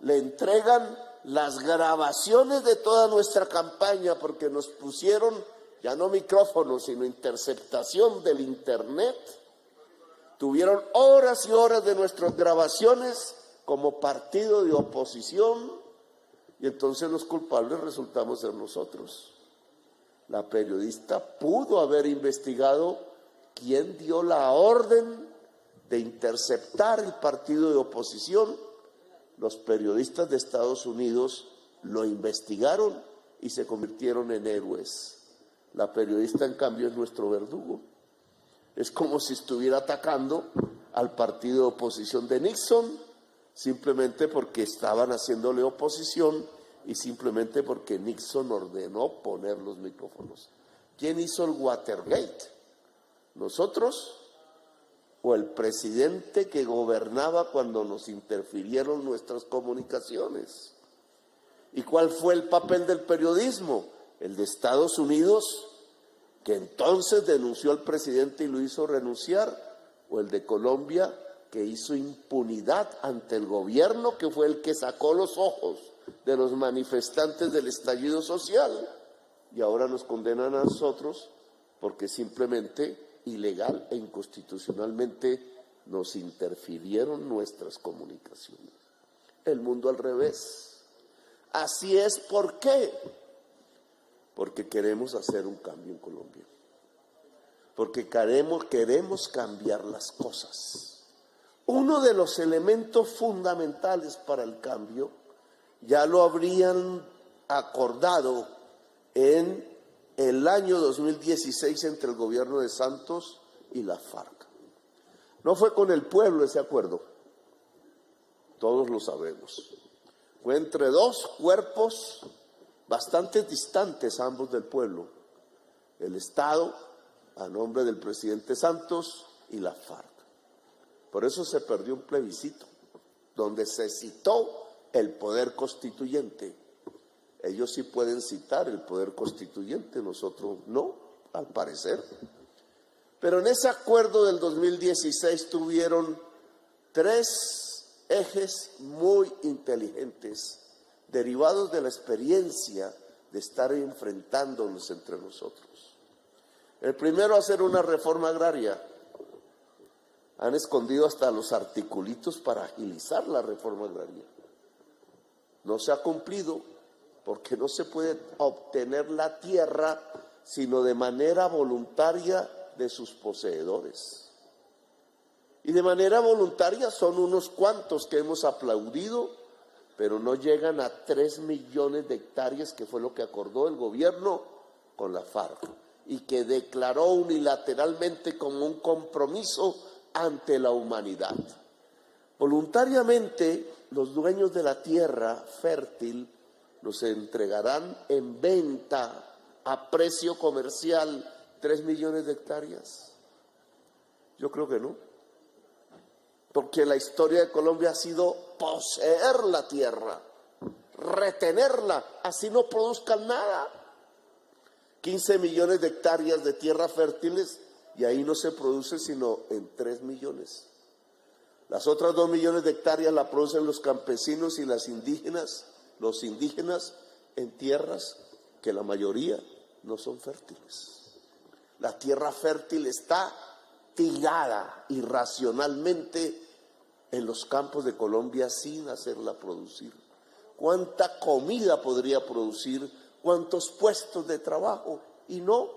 le entregan las grabaciones de toda nuestra campaña porque nos pusieron ya no micrófonos, sino interceptación del internet. Tuvieron horas y horas de nuestras grabaciones como partido de oposición. Y entonces los culpables resultamos ser nosotros. La periodista pudo haber investigado quién dio la orden de interceptar el partido de oposición. Los periodistas de Estados Unidos lo investigaron y se convirtieron en héroes. La periodista, en cambio, es nuestro verdugo. Es como si estuviera atacando al partido de oposición de Nixon, simplemente porque estaban haciéndole oposición y simplemente porque Nixon ordenó poner los micrófonos. ¿Quién hizo el Watergate? ¿Nosotros o el presidente que gobernaba cuando nos interfirieron nuestras comunicaciones? ¿Y cuál fue el papel del periodismo? El de Estados Unidos, que entonces denunció al presidente y lo hizo renunciar, o el de Colombia, que hizo impunidad ante el gobierno, que fue el que sacó los ojos de los manifestantes del estallido social, y ahora nos condenan a nosotros porque simplemente ilegal e inconstitucionalmente nos interfirieron nuestras comunicaciones. El mundo al revés. Así es, ¿por qué? Porque queremos hacer un cambio en Colombia, porque queremos cambiar las cosas. Uno de los elementos fundamentales para el cambio ya lo habrían acordado en el año 2016 entre el gobierno de Santos y la FARC. No fue con el pueblo ese acuerdo, todos lo sabemos. Fue entre dos cuerpos bastante distantes ambos del pueblo, el Estado a nombre del presidente Santos y la FARC. Por eso se perdió un plebiscito donde se citó el poder constituyente. Ellos sí pueden citar el poder constituyente, nosotros no, al parecer. Pero en ese acuerdo del 2016 tuvieron tres ejes muy inteligentes, derivados de la experiencia de estar enfrentándonos entre nosotros. El primero, hacer una reforma agraria. Han escondido hasta los articulitos para agilizar la reforma agraria. No se ha cumplido porque no se puede obtener la tierra sino de manera voluntaria de sus poseedores. Y de manera voluntaria son unos cuantos que hemos aplaudido, pero no llegan a 3 millones de hectáreas, que fue lo que acordó el gobierno con la FARC y que declaró unilateralmente como un compromiso ante la humanidad. Voluntariamente, los dueños de la tierra fértil nos entregarán en venta a precio comercial 3 millones de hectáreas. Yo creo que no, porque la historia de Colombia ha sido poseer la tierra, retenerla, así no produzcan nada. 15 millones de hectáreas de tierra fértiles y ahí no se produce sino en 3 millones. Las otras 2 millones de hectáreas la producen los campesinos y los indígenas en tierras que la mayoría no son fértiles. La tierra fértil está tirada irracionalmente en los campos de Colombia sin hacerla producir. ¿Cuánta comida podría producir? ¿Cuántos puestos de trabajo? Y no,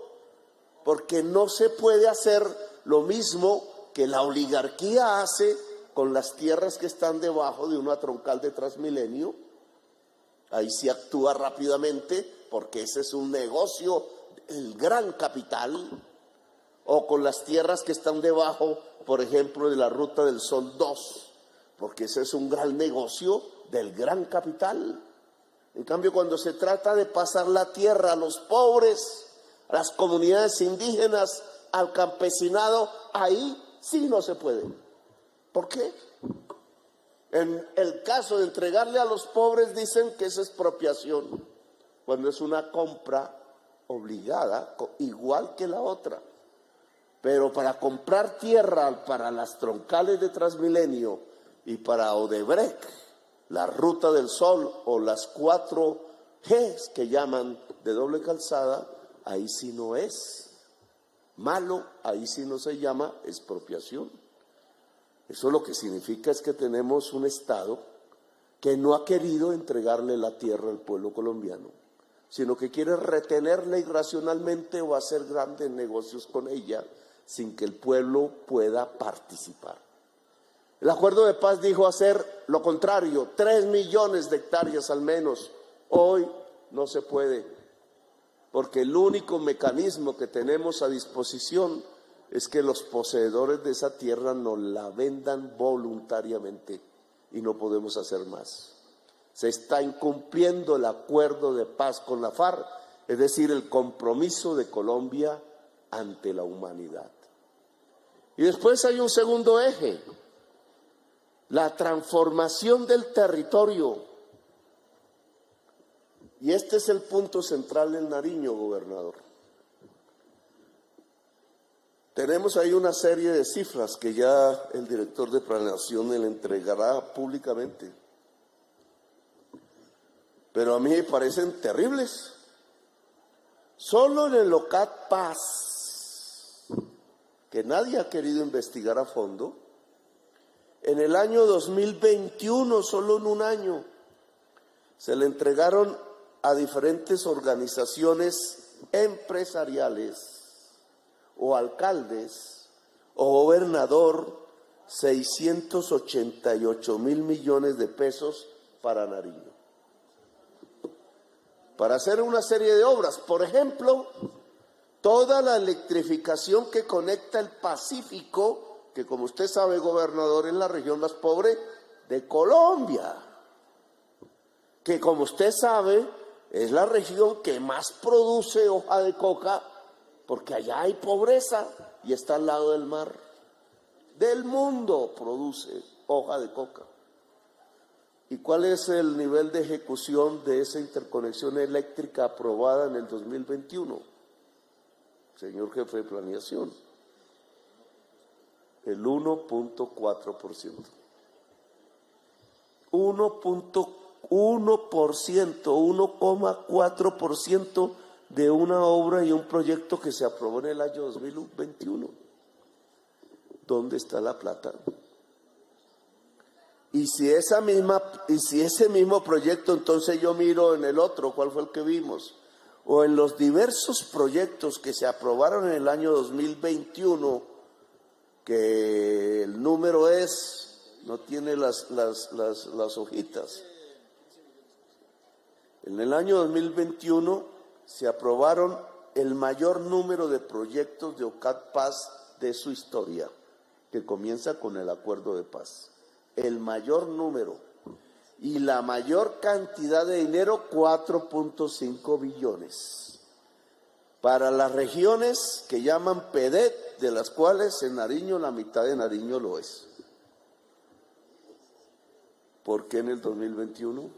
porque no se puede hacer lo mismo que la oligarquía hace con las tierras que están debajo de una troncal de Transmilenio. Ahí sí actúa rápidamente porque ese es un negocio, el gran capital. O con las tierras que están debajo, por ejemplo, de la Ruta del Sol 2, porque ese es un gran negocio del gran capital. En cambio, cuando se trata de pasar la tierra a los pobres, a las comunidades indígenas, al campesinado, ahí sí no se puede. ¿Por qué? En el caso de entregarle a los pobres dicen que es expropiación, cuando es una compra obligada, igual que la otra. Pero para comprar tierra para las troncales de Transmilenio y para Odebrecht, la Ruta del Sol o las 4 Gs que llaman de doble calzada, ahí sí no es malo, ahí sí no se llama expropiación. Eso lo que significa es que tenemos un Estado que no ha querido entregarle la tierra al pueblo colombiano, sino que quiere retenerla irracionalmente o hacer grandes negocios con ella sin que el pueblo pueda participar. El acuerdo de paz dijo hacer lo contrario, 3 millones de hectáreas al menos. Hoy no se puede, porque el único mecanismo que tenemos a disposición es que los poseedores de esa tierra nos la vendan voluntariamente y no podemos hacer más. Se está incumpliendo el acuerdo de paz con la FARC, es decir, el compromiso de Colombia ante la humanidad. Y después hay un segundo eje, la transformación del territorio. Y este es el punto central en Nariño, gobernador. Tenemos ahí una serie de cifras que ya el director de planeación le entregará públicamente. Pero a mí me parecen terribles. Solo en el LOCAT Paz, que nadie ha querido investigar a fondo, en el año 2021, solo en un año, se le entregaron a diferentes organizaciones empresariales o alcaldes o gobernador 688.000 millones de pesos para Nariño, para hacer una serie de obras. Por ejemplo, toda la electrificación que conecta el Pacífico, que como usted sabe, gobernador, es la región más pobre de Colombia, que como usted sabe, es la región que más produce hoja de coca, porque allá hay pobreza y está al lado del mar. Del mundo produce hoja de coca. ¿Y cuál es el nivel de ejecución de esa interconexión eléctrica aprobada en el 2021? Señor jefe de planeación, el 1.4%. 1.4% de una obra y un proyecto que se aprobó en el año 2021. ¿Dónde está la plata? Y si ese mismo proyecto, entonces yo miro en el otro, ¿cuál fue el que vimos? O en los diversos proyectos que se aprobaron en el año 2021, que el número no tiene las hojitas. En el año 2021 se aprobaron el mayor número de proyectos de OCAD Paz de su historia, que comienza con el acuerdo de paz. El mayor número y la mayor cantidad de dinero, 4.5 billones. Para las regiones que llaman PEDET, de las cuales en Nariño, la mitad de Nariño lo es. ¿Por qué en el 2021?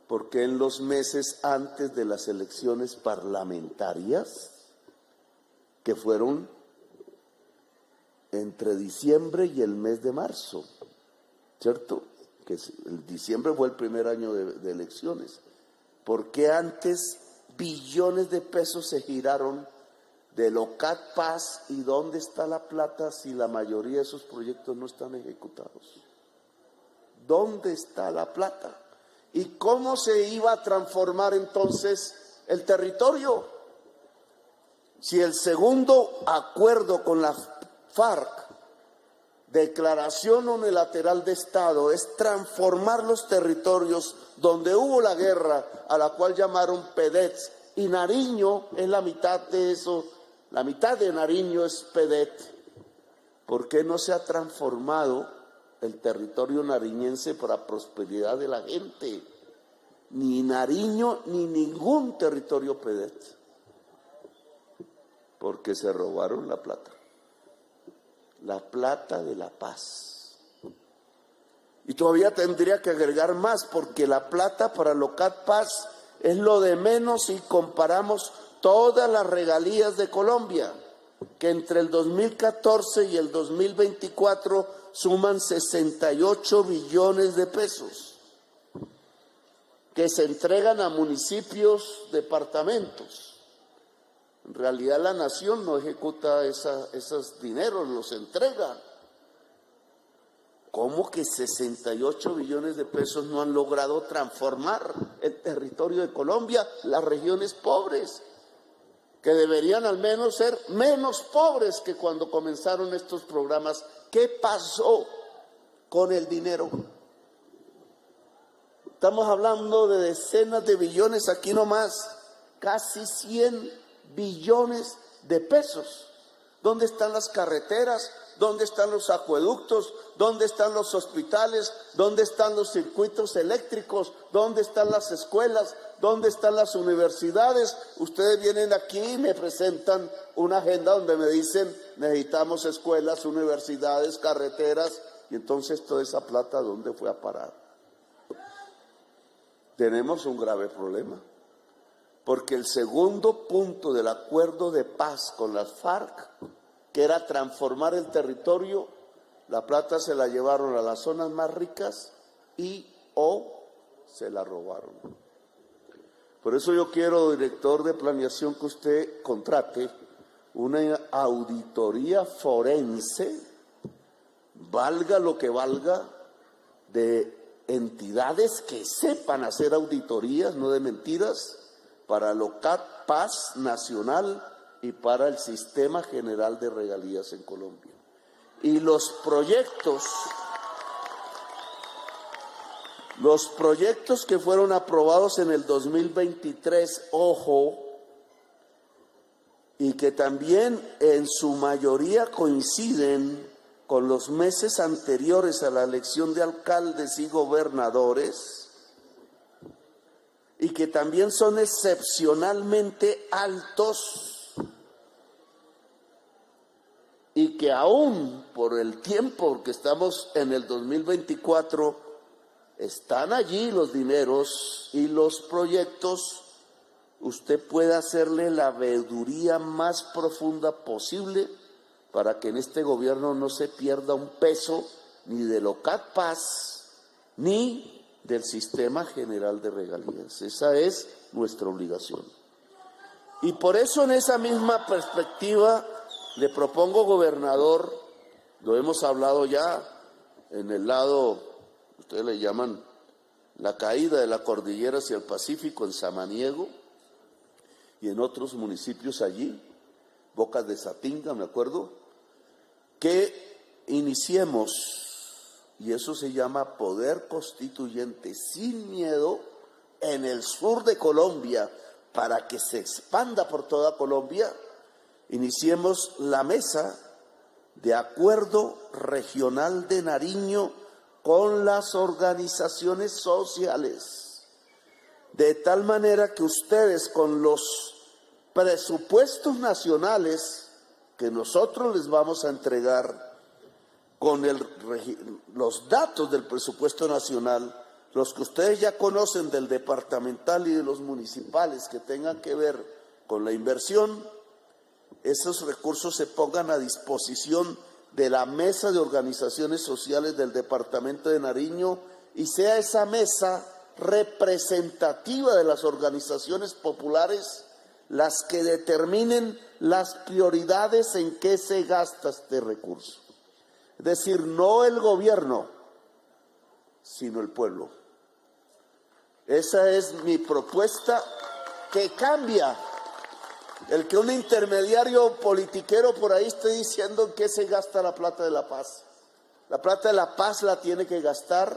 ¿Por qué en los meses antes de las elecciones parlamentarias, que fueron entre diciembre y el mes de marzo? ¿Cierto? Que el diciembre fue el primer año de elecciones. ¿Por qué antes billones de pesos se giraron del OCAD Paz? ¿Y dónde está la plata si la mayoría de esos proyectos no están ejecutados? ¿Dónde está la plata? ¿Y cómo se iba a transformar entonces el territorio? Si el segundo acuerdo con la FARC, declaración unilateral de Estado, es transformar los territorios donde hubo la guerra, a la cual llamaron PEDET, y Nariño es la mitad de eso, la mitad de Nariño es PEDET. ¿Por qué no se ha transformado el territorio nariñense para prosperidad de la gente? Ni Nariño ni ningún territorio PEDET. Porque se robaron la plata de la paz. Y todavía tendría que agregar más, porque la plata para el OCAD Paz es lo de menos si comparamos todas las regalías de Colombia, que entre el 2014 y el 2024 suman 68 billones de pesos, que se entregan a municipios, departamentos. En realidad la nación no ejecuta esos dineros, los entrega. ¿Cómo que 68 billones de pesos no han logrado transformar el territorio de Colombia, las regiones pobres, que deberían al menos ser menos pobres que cuando comenzaron estos programas? ¿Qué pasó con el dinero? Estamos hablando de decenas de billones, aquí nomás, casi 100 billones de pesos. ¿Dónde están las carreteras? ¿Dónde están los acueductos? ¿Dónde están los hospitales? ¿Dónde están los circuitos eléctricos? ¿Dónde están las escuelas? ¿Dónde están las universidades? Ustedes vienen aquí y me presentan una agenda donde me dicen necesitamos escuelas, universidades, carreteras, y entonces toda esa plata ¿dónde fue a parar? Tenemos un grave problema, porque el segundo punto del acuerdo de paz con las FARC, que era transformar el territorio, la plata se la llevaron a las zonas más ricas o se la robaron. Por eso yo quiero, director de planeación, que usted contrate una auditoría forense, valga lo que valga, de entidades que sepan hacer auditorías, no de mentiras, para el OCAD Paz Nacional y para el Sistema General de Regalías en Colombia. Y los proyectos que fueron aprobados en el 2023, ojo, y que también en su mayoría coinciden con los meses anteriores a la elección de alcaldes y gobernadores, y que también son excepcionalmente altos, y que aún por el tiempo que estamos en el 2024, están allí los dineros y los proyectos, usted puede hacerle la veeduría más profunda posible para que en este gobierno no se pierda un peso ni del OCAD Paz ni del sistema general de regalías. Esa es nuestra obligación. Y por eso, en esa misma perspectiva, le propongo, gobernador, lo hemos hablado ya en el lado, ustedes le llaman la caída de la cordillera hacia el Pacífico, en Samaniego y en otros municipios allí, Bocas de Satinga, me acuerdo, que iniciemos, y eso se llama poder constituyente sin miedo, en el sur de Colombia, para que se expanda por toda Colombia. Iniciemos la mesa de acuerdo regional de Nariño con las organizaciones sociales, de tal manera que ustedes, con los presupuestos nacionales que nosotros les vamos a entregar, con los datos del presupuesto nacional, los que ustedes ya conocen del departamental y de los municipales que tengan que ver con la inversión, esos recursos se pongan a disposición de la mesa de organizaciones sociales del departamento de Nariño, y sea esa mesa representativa de las organizaciones populares las que determinen las prioridades en qué se gasta este recurso. Es decir, no el gobierno, sino el pueblo. Esa es mi propuesta, que cambia el que un intermediario politiquero por ahí esté diciendo en qué se gasta la plata de la paz. La plata de la paz la tiene que gastar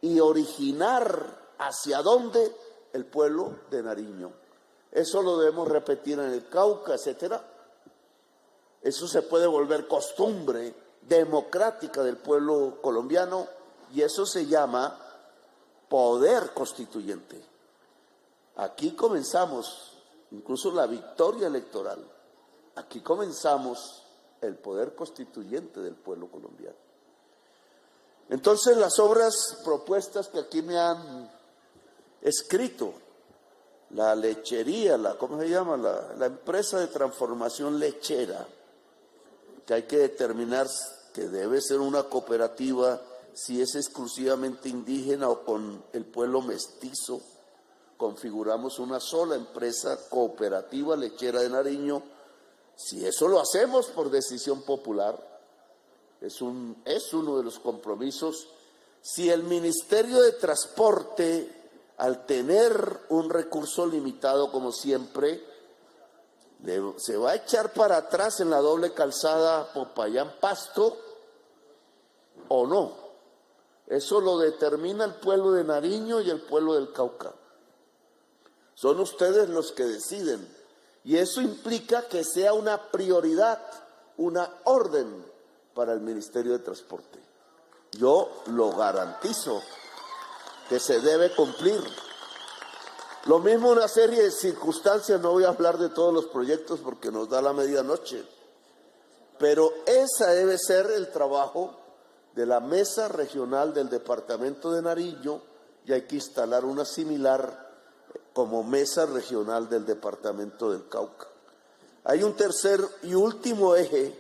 y originar hacia dónde el pueblo de Nariño. Eso lo debemos repetir en el Cauca, etcétera. Eso se puede volver costumbre democrática del pueblo colombiano, y eso se llama poder constituyente. Aquí comenzamos incluso la victoria electoral. Aquí comenzamos el poder constituyente del pueblo colombiano. Entonces, las obras propuestas que aquí me han escrito, la lechería, ¿cómo se llama? La empresa de transformación lechera, que hay que determinar que debe ser una cooperativa, si es exclusivamente indígena o con el pueblo mestizo. Configuramos una sola empresa cooperativa lechera de Nariño. Si eso lo hacemos por decisión popular, es uno de los compromisos. Si el Ministerio de Transporte, al tener un recurso limitado como siempre, se va a echar para atrás en la doble calzada Popayán-Pasto o no, eso lo determina el pueblo de Nariño y el pueblo del Cauca. Son ustedes los que deciden, y eso implica que sea una prioridad, una orden para el Ministerio de Transporte. Yo lo garantizo que se debe cumplir. Lo mismo una serie de circunstancias, no voy a hablar de todos los proyectos porque nos da la medianoche, pero esa debe ser el trabajo de la mesa regional del departamento de Nariño, y hay que instalar una similar como mesa regional del departamento del Cauca. Hay un tercer y último eje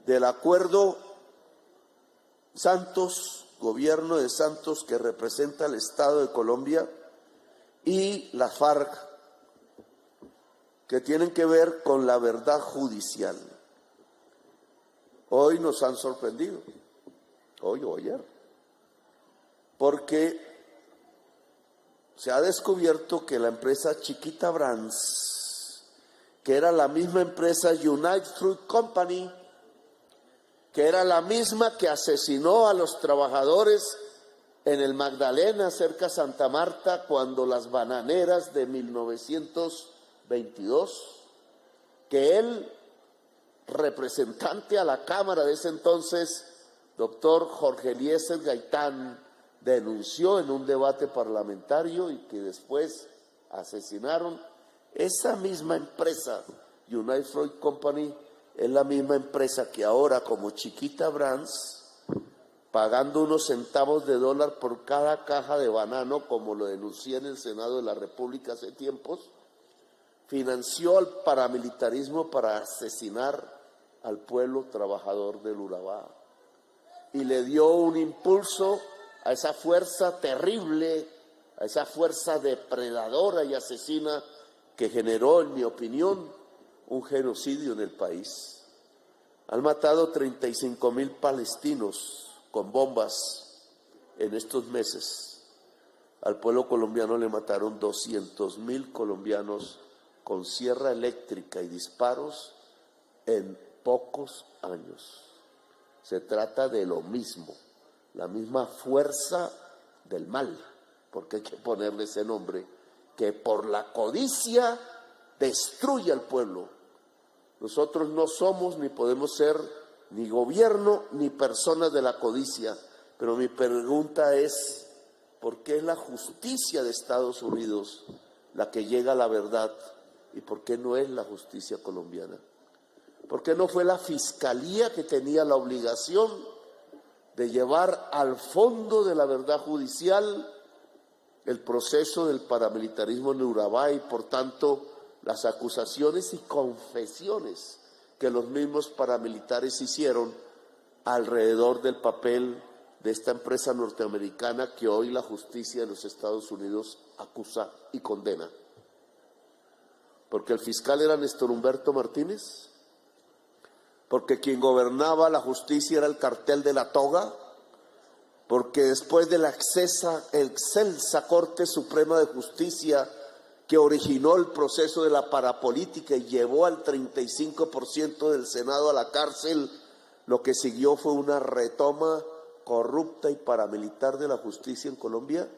del acuerdo Santos, gobierno de Santos, que representa al Estado de Colombia, y la FARC, que tienen que ver con la verdad judicial. Hoy nos han sorprendido, hoy o ayer, porque se ha descubierto que la empresa Chiquita Brands, que era la misma empresa United Fruit Company, que era la misma que asesinó a los trabajadores en el Magdalena, cerca de Santa Marta, cuando las bananeras de 1922, que el representante a la Cámara de ese entonces, doctor Jorge Eliezer Gaitán, denunció en un debate parlamentario y que después asesinaron. Esa misma empresa, United Fruit Company, es la misma empresa que ahora, como Chiquita Brands, pagando unos centavos de dólar por cada caja de banano, como lo denuncié en el Senado de la República hace tiempos, financió al paramilitarismo para asesinar al pueblo trabajador del Urabá, y le dio un impulso a esa fuerza terrible, a esa fuerza depredadora y asesina que generó, en mi opinión, un genocidio en el país. Han matado 35,000 palestinos con bombas en estos meses. Al pueblo colombiano le mataron 200,000 colombianos con sierra eléctrica y disparos en pocos años. Se trata de lo mismo, la misma fuerza del mal, porque hay que ponerle ese nombre, que por la codicia destruye al pueblo. Nosotros no somos ni podemos ser ni gobierno ni personas de la codicia, pero mi pregunta es, ¿por qué es la justicia de Estados Unidos la que llega a la verdad y por qué no es la justicia colombiana? ¿Por qué no fue la fiscalía que tenía la obligación de llevar al fondo de la verdad judicial el proceso del paramilitarismo en Urabá y por tanto las acusaciones y confesiones que los mismos paramilitares hicieron alrededor del papel de esta empresa norteamericana que hoy la justicia de los Estados Unidos acusa y condena? Porque el fiscal era Néstor Humberto Martínez, porque quien gobernaba la justicia era el cartel de la toga, porque después de la excelsa Corte Suprema de Justicia que originó el proceso de la parapolítica y llevó al 35% del Senado a la cárcel, lo que siguió fue una retoma corrupta y paramilitar de la justicia en Colombia,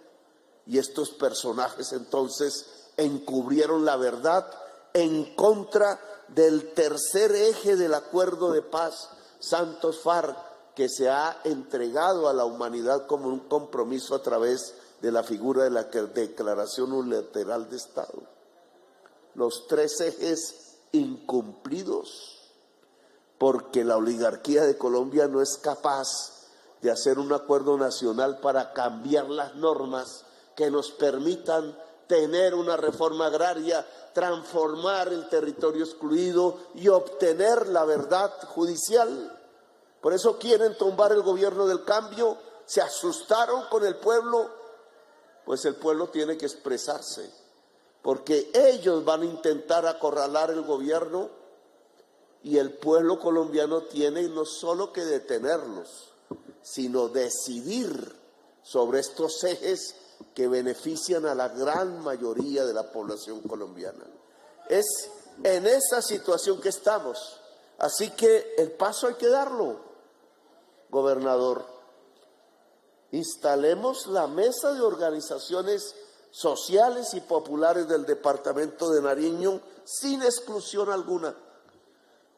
y estos personajes entonces encubrieron la verdad en contra del tercer eje del acuerdo de paz Santos-FARC, que se ha entregado a la humanidad como un compromiso a través de la figura de la Declaración Unilateral de Estado. Los tres ejes incumplidos, porque la oligarquía de Colombia no es capaz de hacer un acuerdo nacional para cambiar las normas que nos permitan tener una reforma agraria, transformar el territorio excluido y obtener la verdad judicial. Por eso quieren tumbar el gobierno del cambio, se asustaron con el pueblo, pues el pueblo tiene que expresarse, porque ellos van a intentar acorralar el gobierno y el pueblo colombiano tiene no solo que detenerlos, sino decidir sobre estos ejes que benefician a la gran mayoría de la población colombiana. Es en esa situación que estamos, así que el paso hay que darlo. Gobernador, instalemos la mesa de organizaciones sociales y populares del departamento de Nariño sin exclusión alguna,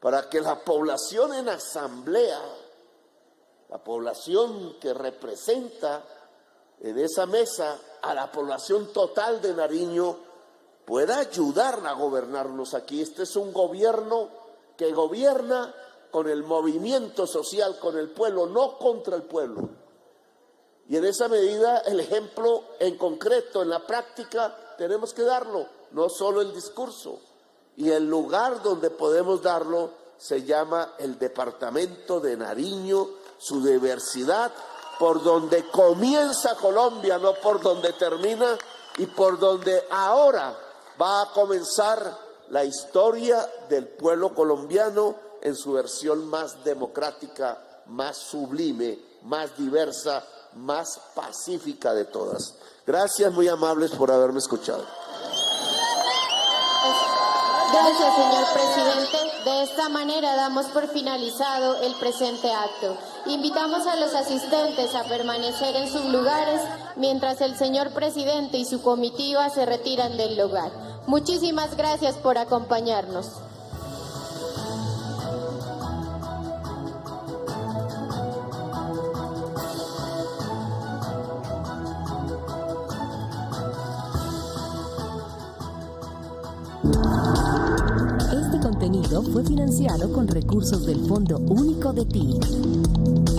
para que la población en asamblea, la población que representa en esa mesa a la población total de Nariño, pueda ayudar a gobernarnos aquí. Este es un gobierno que gobierna con el movimiento social, con el pueblo, no contra el pueblo. Y en esa medida el ejemplo en concreto, en la práctica, tenemos que darlo, no solo el discurso. Y el lugar donde podemos darlo se llama el departamento de Nariño, su diversidad, por donde comienza Colombia, no por donde termina, y por donde ahora va a comenzar la historia del pueblo colombiano en su versión más democrática, más sublime, más diversa, más pacífica de todas. Gracias, muy amables por haberme escuchado. Gracias, señor presidente. De esta manera damos por finalizado el presente acto. Invitamos a los asistentes a permanecer en sus lugares mientras el señor presidente y su comitiva se retiran del lugar. Muchísimas gracias por acompañarnos. Este contenido fue financiado con recursos del Fondo Único de TIC.